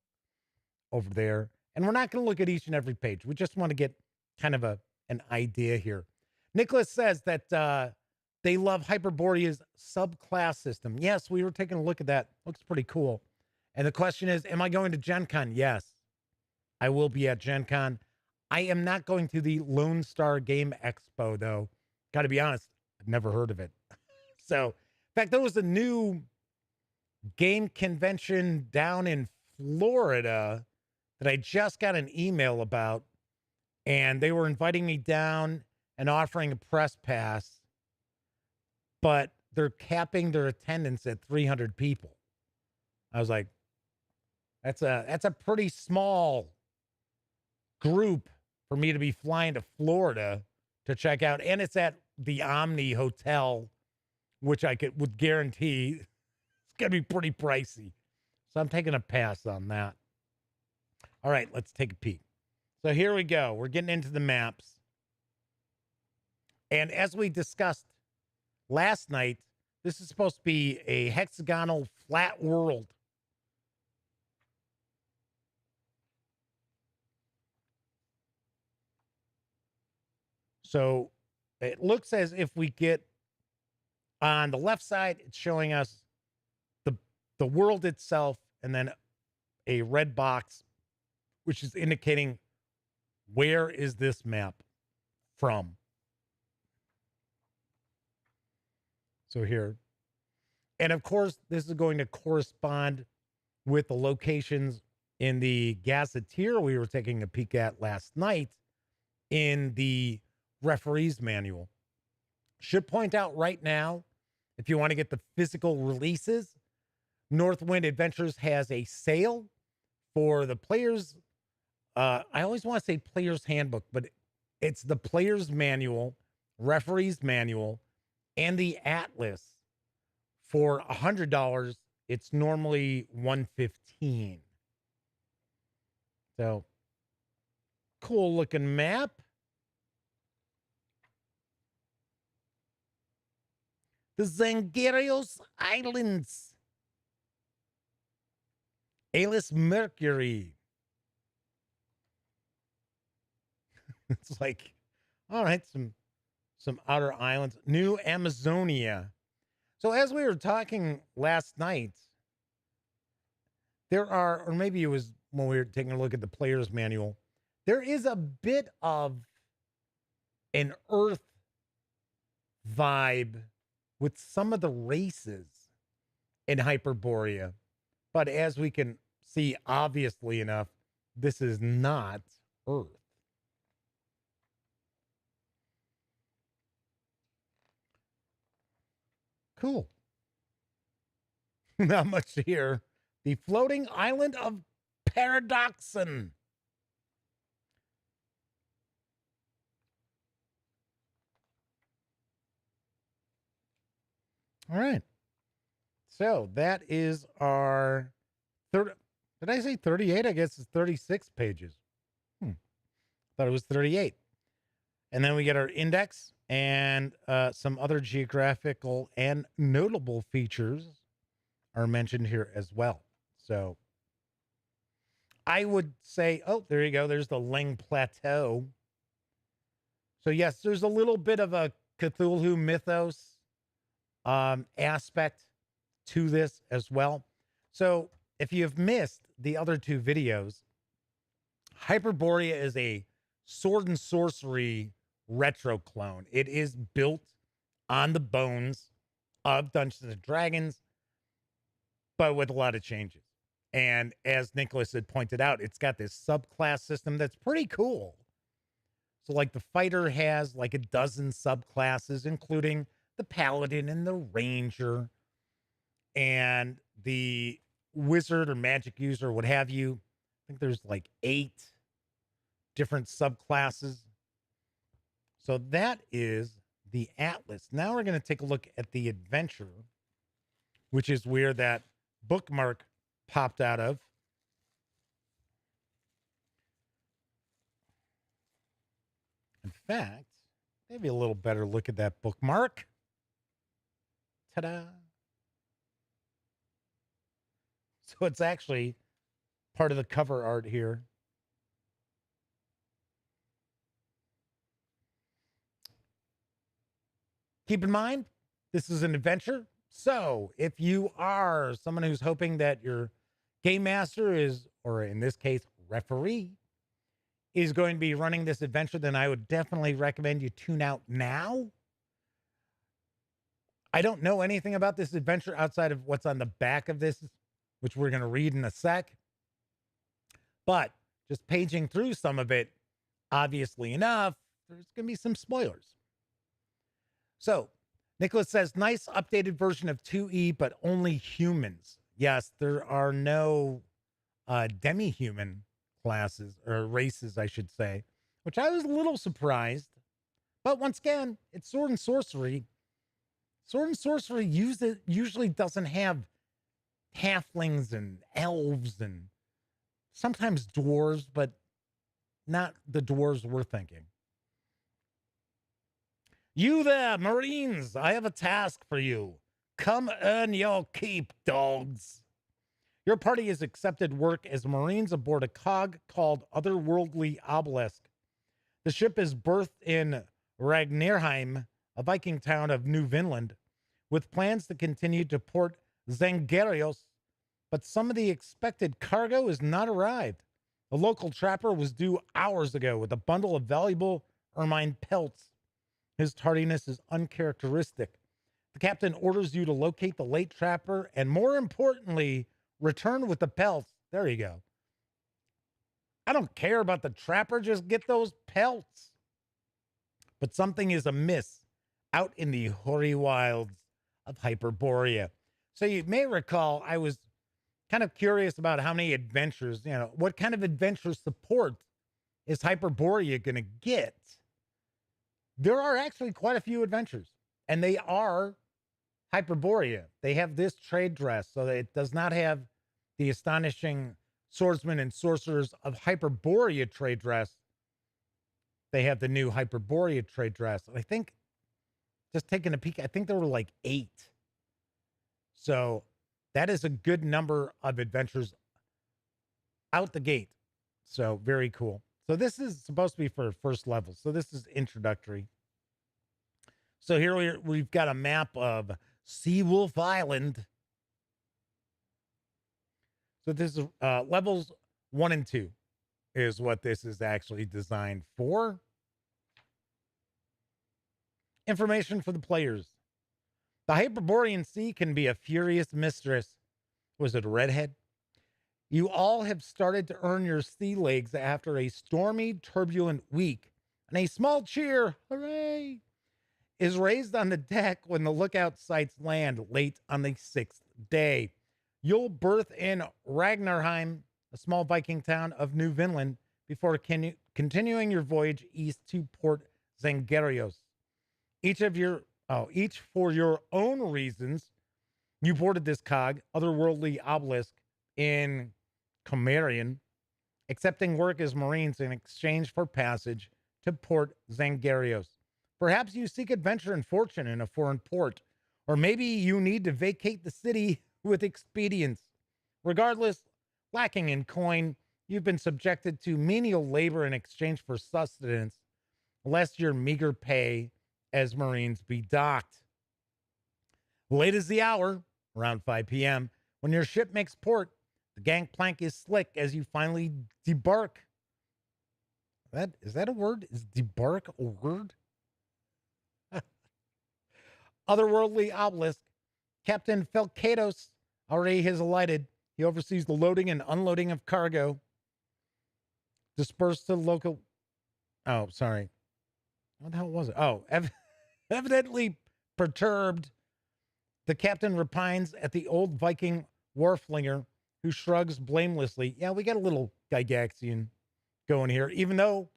over there. And we're not going to look at each and every page. We just want to get kind of an idea here. Nicholas says that they love Hyperborea's subclass system. Yes, we were taking a look at that. Looks pretty cool. And the question is, am I going to Gen Con? Yes, I will be at Gen Con. I am not going to the Lone Star Game Expo, though. Got to be honest, I've never heard of it. So, in fact, there was a new game convention down in Florida that I just got an email about, and they were inviting me down and offering a press pass, but they're capping their attendance at 300 people. I was like, that's a pretty small group for me to be flying to Florida to check out, and it's at the Omni Hotel, which I would guarantee it's gonna be pretty pricey. So I'm taking a pass on that. All right, let's take a peek. So here we go. We're getting into the maps. And as we discussed last night, this is supposed to be a hexagonal flat world. So it looks as if we get on the left side, it's showing us the world itself, and then a red box, which is indicating where is this map from. So here. And of course, this is going to correspond with the locations in the gazetteer we were taking a peek at last night in the referee's manual. Should point out right now, if you want to get the physical releases, Northwind Adventures has a sale for the players. I always want to say player's handbook, but it's the player's manual, referee's manual, and the atlas for $100. It's normally $115. So cool looking map. The Zangarios Islands. Alice Mercury. It's like, all right, some outer islands. New Amazonia. So as we were talking last night, there are, or maybe it was when we were taking a look at the player's manual, there is a bit of an Earth vibe with some of the races in Hyperborea. But as we can see, obviously enough, this is not Earth. Cool. Not much here. The floating island of Paradoxon. All right. So that is our third. Did I say 38? I guess it's 36 pages. Thought it was 38. And then we get our index and some other geographical and notable features are mentioned here as well. So I would say, oh, there you go. There's the Ling Plateau. So yes, there's a little bit of a Cthulhu mythos aspect to this as well. So if you've missed the other two videos, Hyperborea is a sword and sorcery retro clone. It is built on the bones of Dungeons and Dragons, but with a lot of changes. And as Nicholas had pointed out, it's got this subclass system that's pretty cool. So like the fighter has like a dozen subclasses, including the paladin and the ranger and the wizard or magic user, what have you. I think there's like 8 different subclasses. So that is the Atlas. Now we're going to take a look at the adventure, which is where that bookmark popped out of. In fact, maybe a little better look at that bookmark. Ta-da. So it's actually part of the cover art here. Keep in mind, this is an adventure. So if you are someone who's hoping that your game master is, or in this case, referee, is going to be running this adventure, then I would definitely recommend you tune out now. I don't know anything about this adventure outside of what's on the back of this, which we're going to read in a sec. But just paging through some of it, obviously enough, there's going to be some spoilers. So Nicholas says, nice updated version of 2E, but only humans. Yes, there are no demi-human classes, or races, I should say, which I was a little surprised. But once again, it's sword and sorcery. Sword and sorcery usually doesn't have halflings and elves and sometimes dwarves, but not the dwarves we're thinking. You there, Marines, I have a task for you. Come earn your keep, dogs. Your party has accepted work as Marines aboard a cog called Otherworldly Obelisk. The ship is berthed in Ragnarheim, a Viking town of New Vinland, with plans to continue to port Zangarios, but some of the expected cargo has not arrived. A local trapper was due hours ago with a bundle of valuable ermine pelts. His tardiness is uncharacteristic. The captain orders you to locate the late trapper and, more importantly, return with the pelts. There you go. I don't care about the trapper, just get those pelts. But something is amiss out in the hoary wilds of Hyperborea. So you may recall I was kind of curious about how many adventures, what kind of adventure support is Hyperborea going to get? There are actually quite a few adventures, and they are Hyperborea. They have this trade dress, so that it does not have the astonishing swordsmen and sorcerers of Hyperborea trade dress. They have the new Hyperborea trade dress. I think, just taking a peek, I think there were like 8. So that is a good number of adventures out the gate. So very cool. So this is supposed to be for first level. So this is introductory. So here we've got a map of Seawolf Island. So this is levels 1 and 2 is what this is actually designed for. Information for the players. The Hyperborean Sea can be a furious mistress. Was it a redhead? You all have started to earn your sea legs after a stormy, turbulent week, and a small cheer, hooray, is raised on the deck when the lookout sights land late on the 6th day. You'll berth in Ragnarheim, a small Viking town of New Vinland, before continuing your voyage east to Port Zangarios. Each for your own reasons, you boarded this cog, otherworldly obelisk, in Comerian, accepting work as Marines in exchange for passage to Port Zangarios. Perhaps you seek adventure and fortune in a foreign port, or maybe you need to vacate the city with expedience. Regardless, lacking in coin, you've been subjected to menial labor in exchange for sustenance, lest your meager pay as Marines be docked. Late is the hour, around 5 p.m., when your ship makes port. The gangplank is slick as you finally debark. Is that a word? Is debark a word? Otherworldly obelisk. Captain Felkados already has alighted. He oversees the loading and unloading of cargo. Dispersed to local. Oh, sorry. What the hell was it? Oh, evidently perturbed. The captain repines at the old Viking wharflinger who shrugs blamelessly. Yeah, we got a little Gygaxian going here, even though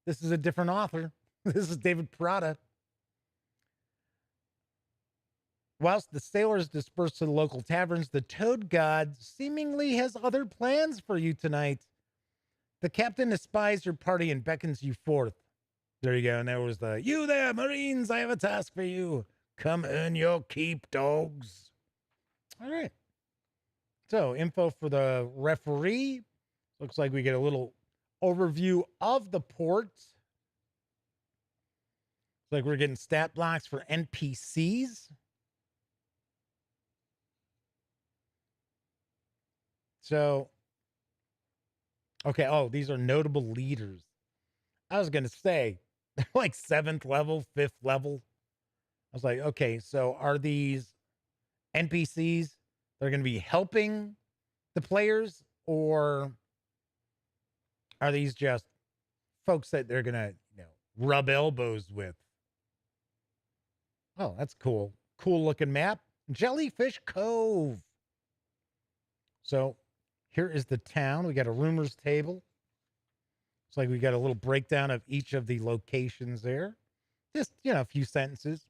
this is a different author. This is David Perrotta. Whilst the sailors disperse to the local taverns, the Toad God seemingly has other plans for you tonight. The captain espies your party and beckons you forth. There you go. And there was the, "You there, Marines, I have a task for you. Come earn your keep, dogs." All right. So, info for the referee. Looks like we get a little overview of the port. Looks like we're getting stat blocks for NPCs. So, okay. Oh, these are notable leaders. I was going to say, they're like 7th level, 5th level. I was like, okay, so are these NPCs that are going to be helping the players, or are these just folks that they're going to, rub elbows with? Oh, that's cool. Cool looking map. Jellyfish Cove. So here is the town. We got a rumors table. It's like we got a little breakdown of each of the locations there. Just, a few sentences.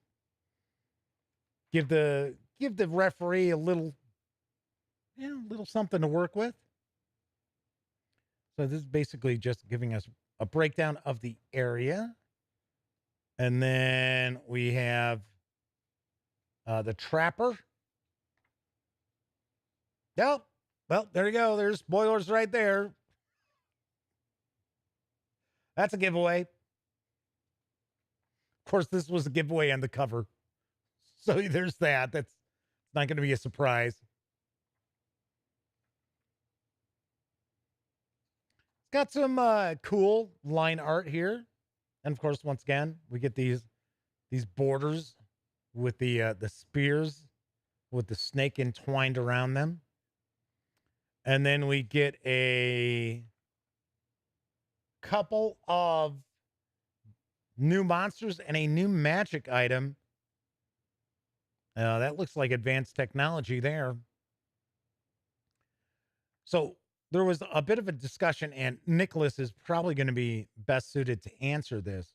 Give the referee a little, little something to work with. So this is basically just giving us a breakdown of the area. And then we have the Trapper. Yep. Well, there you go. There's spoilers right there. That's a giveaway. Of course, this was a giveaway on the cover. So there's that. That's not going to be a surprise. It's got some cool line art here. And of course, once again, we get these borders with the spears with the snake entwined around them. And then we get a couple of new monsters and a new magic item. That looks like advanced technology there. So there was a bit of a discussion, and Nicholas is probably going to be best suited to answer this.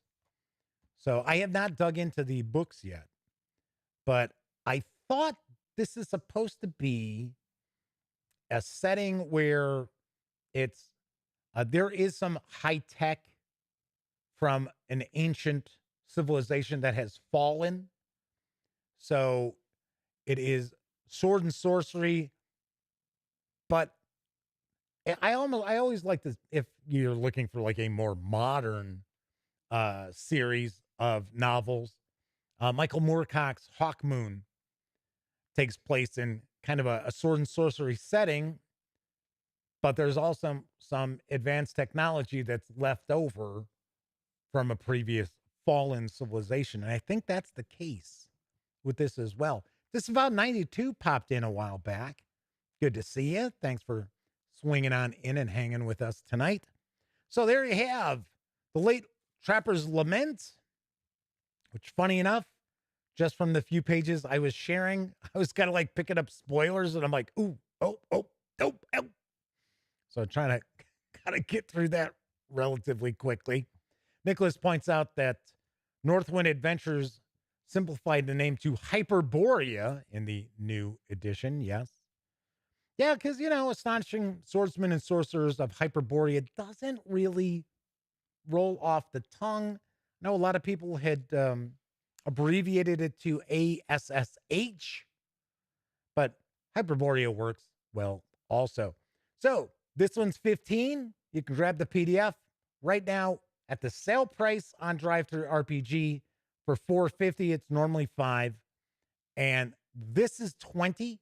So I have not dug into the books yet, but I thought this is supposed to be a setting where it's there is some high tech from an ancient civilization that has fallen. So it is sword and sorcery, but I always like this if you're looking for like a more modern series of novels. Michael Moorcock's Hawk Moon takes place in kind of a sword and sorcery setting, but there's also some advanced technology that's left over from a previous fallen civilization. And I think that's the case with this as well. This About 92 popped in a while back. Good to see you. Thanks for swinging on in and hanging with us tonight. So there you have the late Trapper's Lament, which, funny enough, just from the few pages I was sharing, I was kind of like picking up spoilers, and I'm like, ooh, oh. So I'm trying to kind of get through that relatively quickly. Nicholas points out that Northwind Adventures simplified the name to Hyperborea in the new edition. Yes. Yeah, because, Astonishing Swordsmen and Sorcerers of Hyperborea doesn't really roll off the tongue. I know a lot of people had abbreviated it to ASSH, but Hyperborea works well also. So this one's $15. You can grab the PDF right now at the sale price on DriveThruRPG for $4.50. It's normally $5, and this is $20.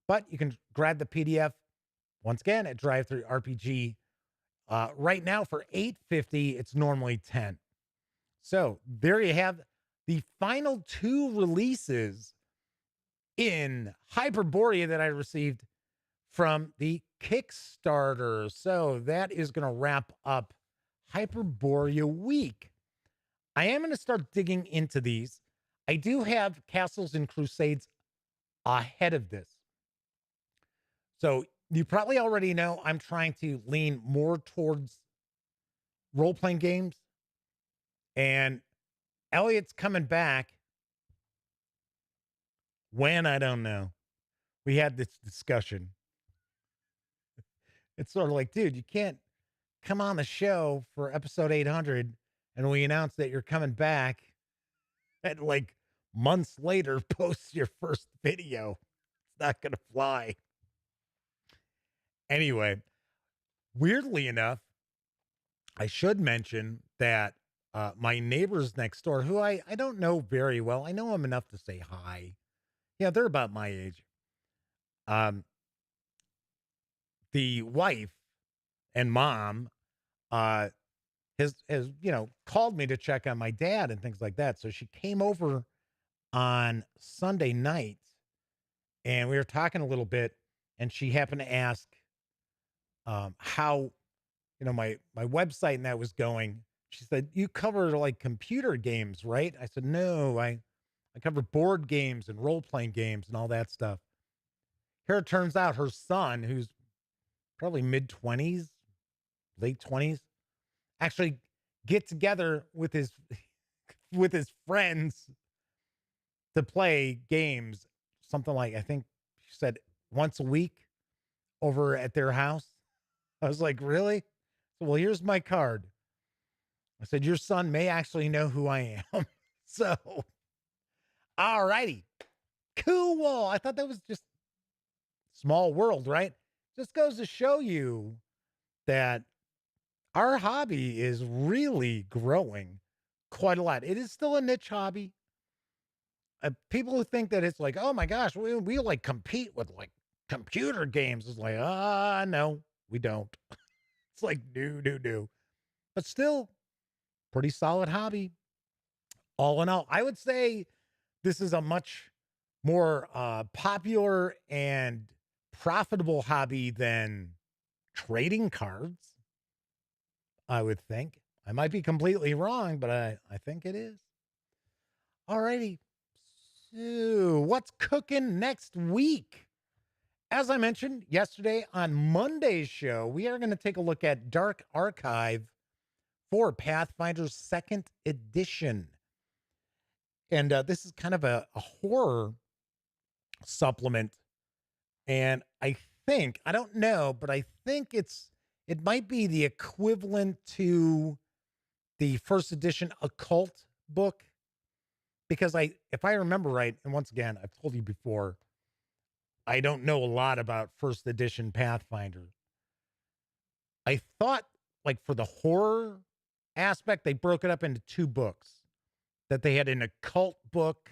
But you can grab the PDF once again at DriveThruRPG right now for $8.50. It's normally $10. So there you have the final 2 releases in Hyperborea that I received from the Kickstarter. So that is going to wrap up Hyperborea week. I am going to start digging into these. I do have Castles and Crusades ahead of this. So you probably already know I'm trying to lean more towards role-playing games. And Elliot's coming back. When, I don't know. We had this discussion. It's sort of like, dude, you can't come on the show for episode 800 and we announce that you're coming back and like months later post your first video. It's not going to fly. Anyway, weirdly enough, I should mention that my neighbors next door, who I don't know very well, I know them enough to say hi. Yeah, they're about my age. The wife and mom has called me to check on my dad and things like that. So she came over on Sunday night and we were talking a little bit, and she happened to ask how my website and that was going. She said, you cover like computer games, right? I said, no, I cover board games and role-playing games and all that stuff. Here it turns out her son, who's probably mid-20s, late 20s, actually get together with his friends to play games, something like, I think she said once a week over at their house. I was like, really? So, well, here's my card. I said, your son may actually know who I am. So, all righty. Cool. I thought that was just small world, right? Just goes to show you that our hobby is really growing quite a lot. It is still a niche hobby. People who think that it's like, oh my gosh, we like compete with like computer games. It's like, no, we don't. It's like, no. But still, pretty solid hobby. All in all, I would say this is a much more popular and profitable hobby than trading cards, I would think. I might be completely wrong, but I think it is. Alrighty. So what's cooking next week? As I mentioned yesterday on Monday's show, we are going to take a look at Dark Archive for Pathfinder's 2nd edition. And this is kind of a horror supplement. And I don't know, but I think it might be the equivalent to the 1st edition occult book. Because if I remember right, and once again, I've told you before, I don't know a lot about 1st edition Pathfinder. I thought, like, for the horror aspect, they broke it up into 2 books. That they had an occult book,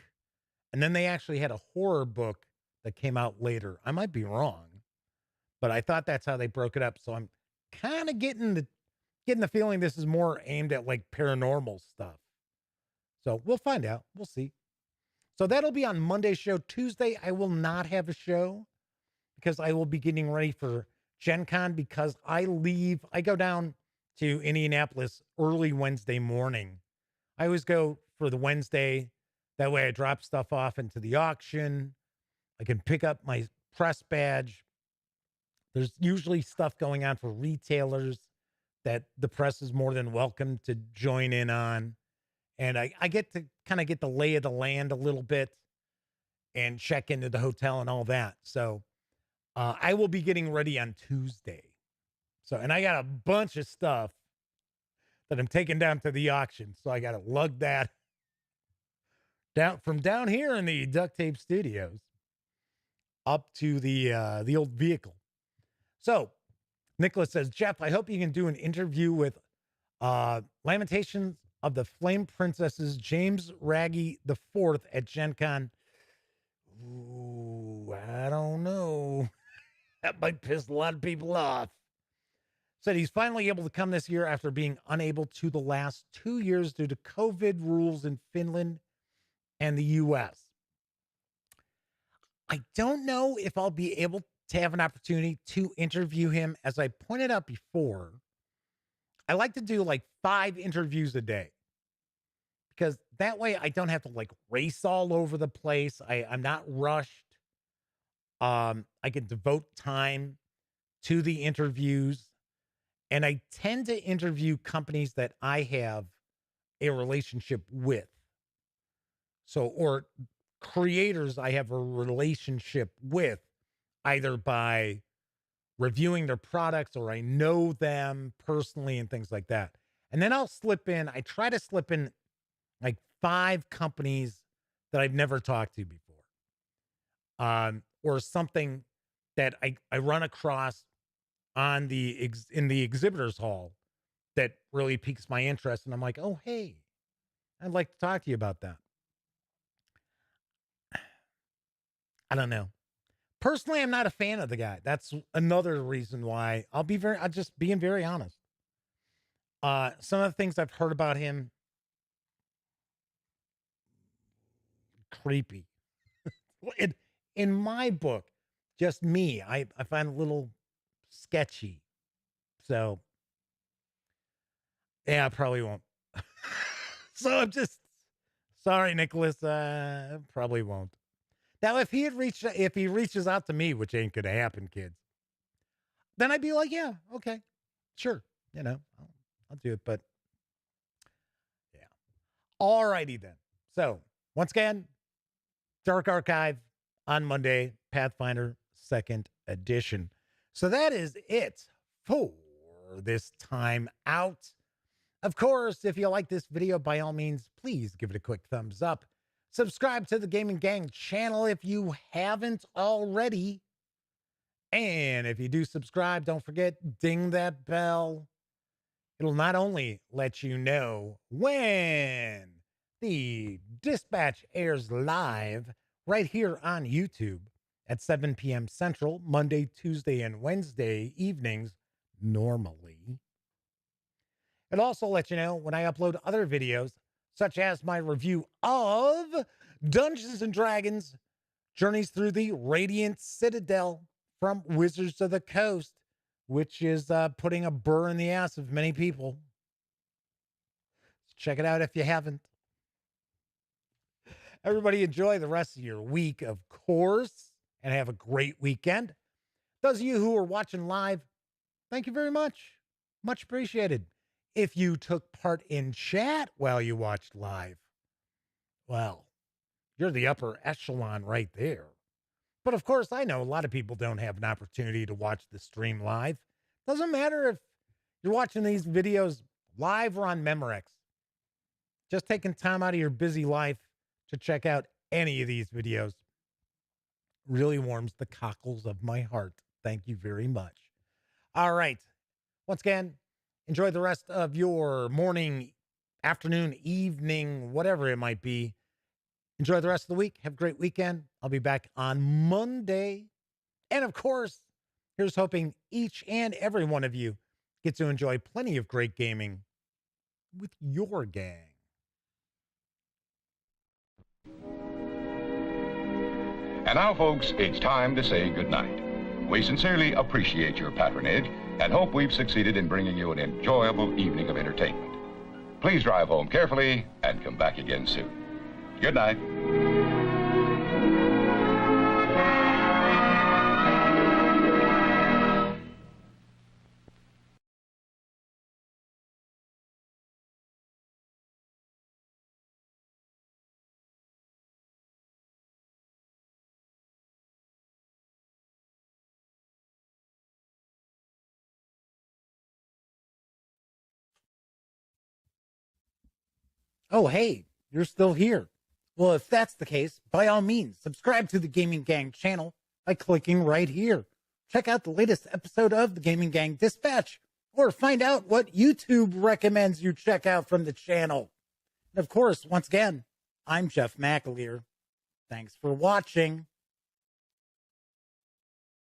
and then they actually had a horror book that came out later. I might be wrong, but I thought that's how they broke it up. So I'm kind of getting the feeling this is more aimed at like paranormal stuff. So we'll find out. We'll see. So that'll be on Monday's show. Tuesday, I will not have a show because I will be getting ready for Gen Con because I go down to Indianapolis early Wednesday morning. I always go for the Wednesday. That way I drop stuff off into the auction. I can pick up my press badge. There's usually stuff going on for retailers that the press is more than welcome to join in on. And I get to kind of get the lay of the land a little bit and check into the hotel and all that. So I will be getting ready on Tuesday. So, and I got a bunch of stuff that I'm taking down to the auction. So I got to lug that down here in the Duct Tape Studios up to the old vehicle. So Nicholas says, Jeff, I hope you can do an interview with Lamentations of the Flame Princesses, James Raggy IV at Gen Con. Ooh, I don't know. That might piss a lot of people off. Said he's finally able to come this year after being unable to the last 2 years due to COVID rules in Finland and the U.S. I don't know if I'll be able to have an opportunity to interview him. As I pointed out before, I like to do like 5 interviews a day because that way I don't have to like race all over the place. I'm not rushed. I can devote time to the interviews, and I tend to interview companies that I have a relationship with. So, or creators I have a relationship with, either by reviewing their products or I know them personally and things like that. And then I'll slip in, I try to slip in like 5 companies that I've never talked to before. Or something that I run across on in the exhibitors hall that really piques my interest. And I'm like, oh, hey, I'd like to talk to you about that. I don't know. Personally, I'm not a fan of the guy. That's another reason why I'm just being very honest. Some of the things I've heard about him, creepy. In my book, just me, I find a little sketchy. So, yeah, I probably won't. So I'm just sorry, Nicholas. Probably won't. Now, if he reaches out to me, which ain't gonna happen, kids, then I'd be like, yeah, okay, sure, I'll do it. But yeah, all righty then. So once again, Dark Archive on Monday, Pathfinder 2nd edition. So that is it for this time out. Of course, if you like this video, by all means, please give it a quick thumbs up. Subscribe to the Gaming Gang channel if you haven't already. And if you do subscribe, don't forget, ding that bell. It'll not only let you know when the dispatch airs live right here on YouTube at 7 p.m. Central, Monday, Tuesday, and Wednesday evenings normally. It also lets you know when I upload other videos, such as my review of Dungeons & Dragons, Journeys Through the Radiant Citadel from Wizards of the Coast, which is putting a burr in the ass of many people. Check it out if you haven't. Everybody enjoy the rest of your week, of course, and have a great weekend. Those of you who are watching live, thank you very much. Much appreciated. If you took part in chat while you watched live, well, you're the upper echelon right there. But of course, I know a lot of people don't have an opportunity to watch the stream live. Doesn't matter if you're watching these videos live or on Memorex. Just taking time out of your busy life to check out any of these videos really warms the cockles of my heart. Thank you very much. All right. Once again, enjoy the rest of your morning, afternoon, evening, whatever it might be. Enjoy the rest of the week. Have a great weekend. I'll be back on Monday. And of course, here's hoping each and every one of you get to enjoy plenty of great gaming with your gang. And now, folks, it's time to say goodnight. We sincerely appreciate your patronage and hope we've succeeded in bringing you an enjoyable evening of entertainment. Please drive home carefully and come back again soon. Good night. Oh, hey, you're still here. Well, if that's the case, by all means, subscribe to the Gaming Gang channel by clicking right here. Check out the latest episode of the Gaming Gang Dispatch, or find out what YouTube recommends you check out from the channel. And of course, once again, I'm Jeff McAleer. Thanks for watching.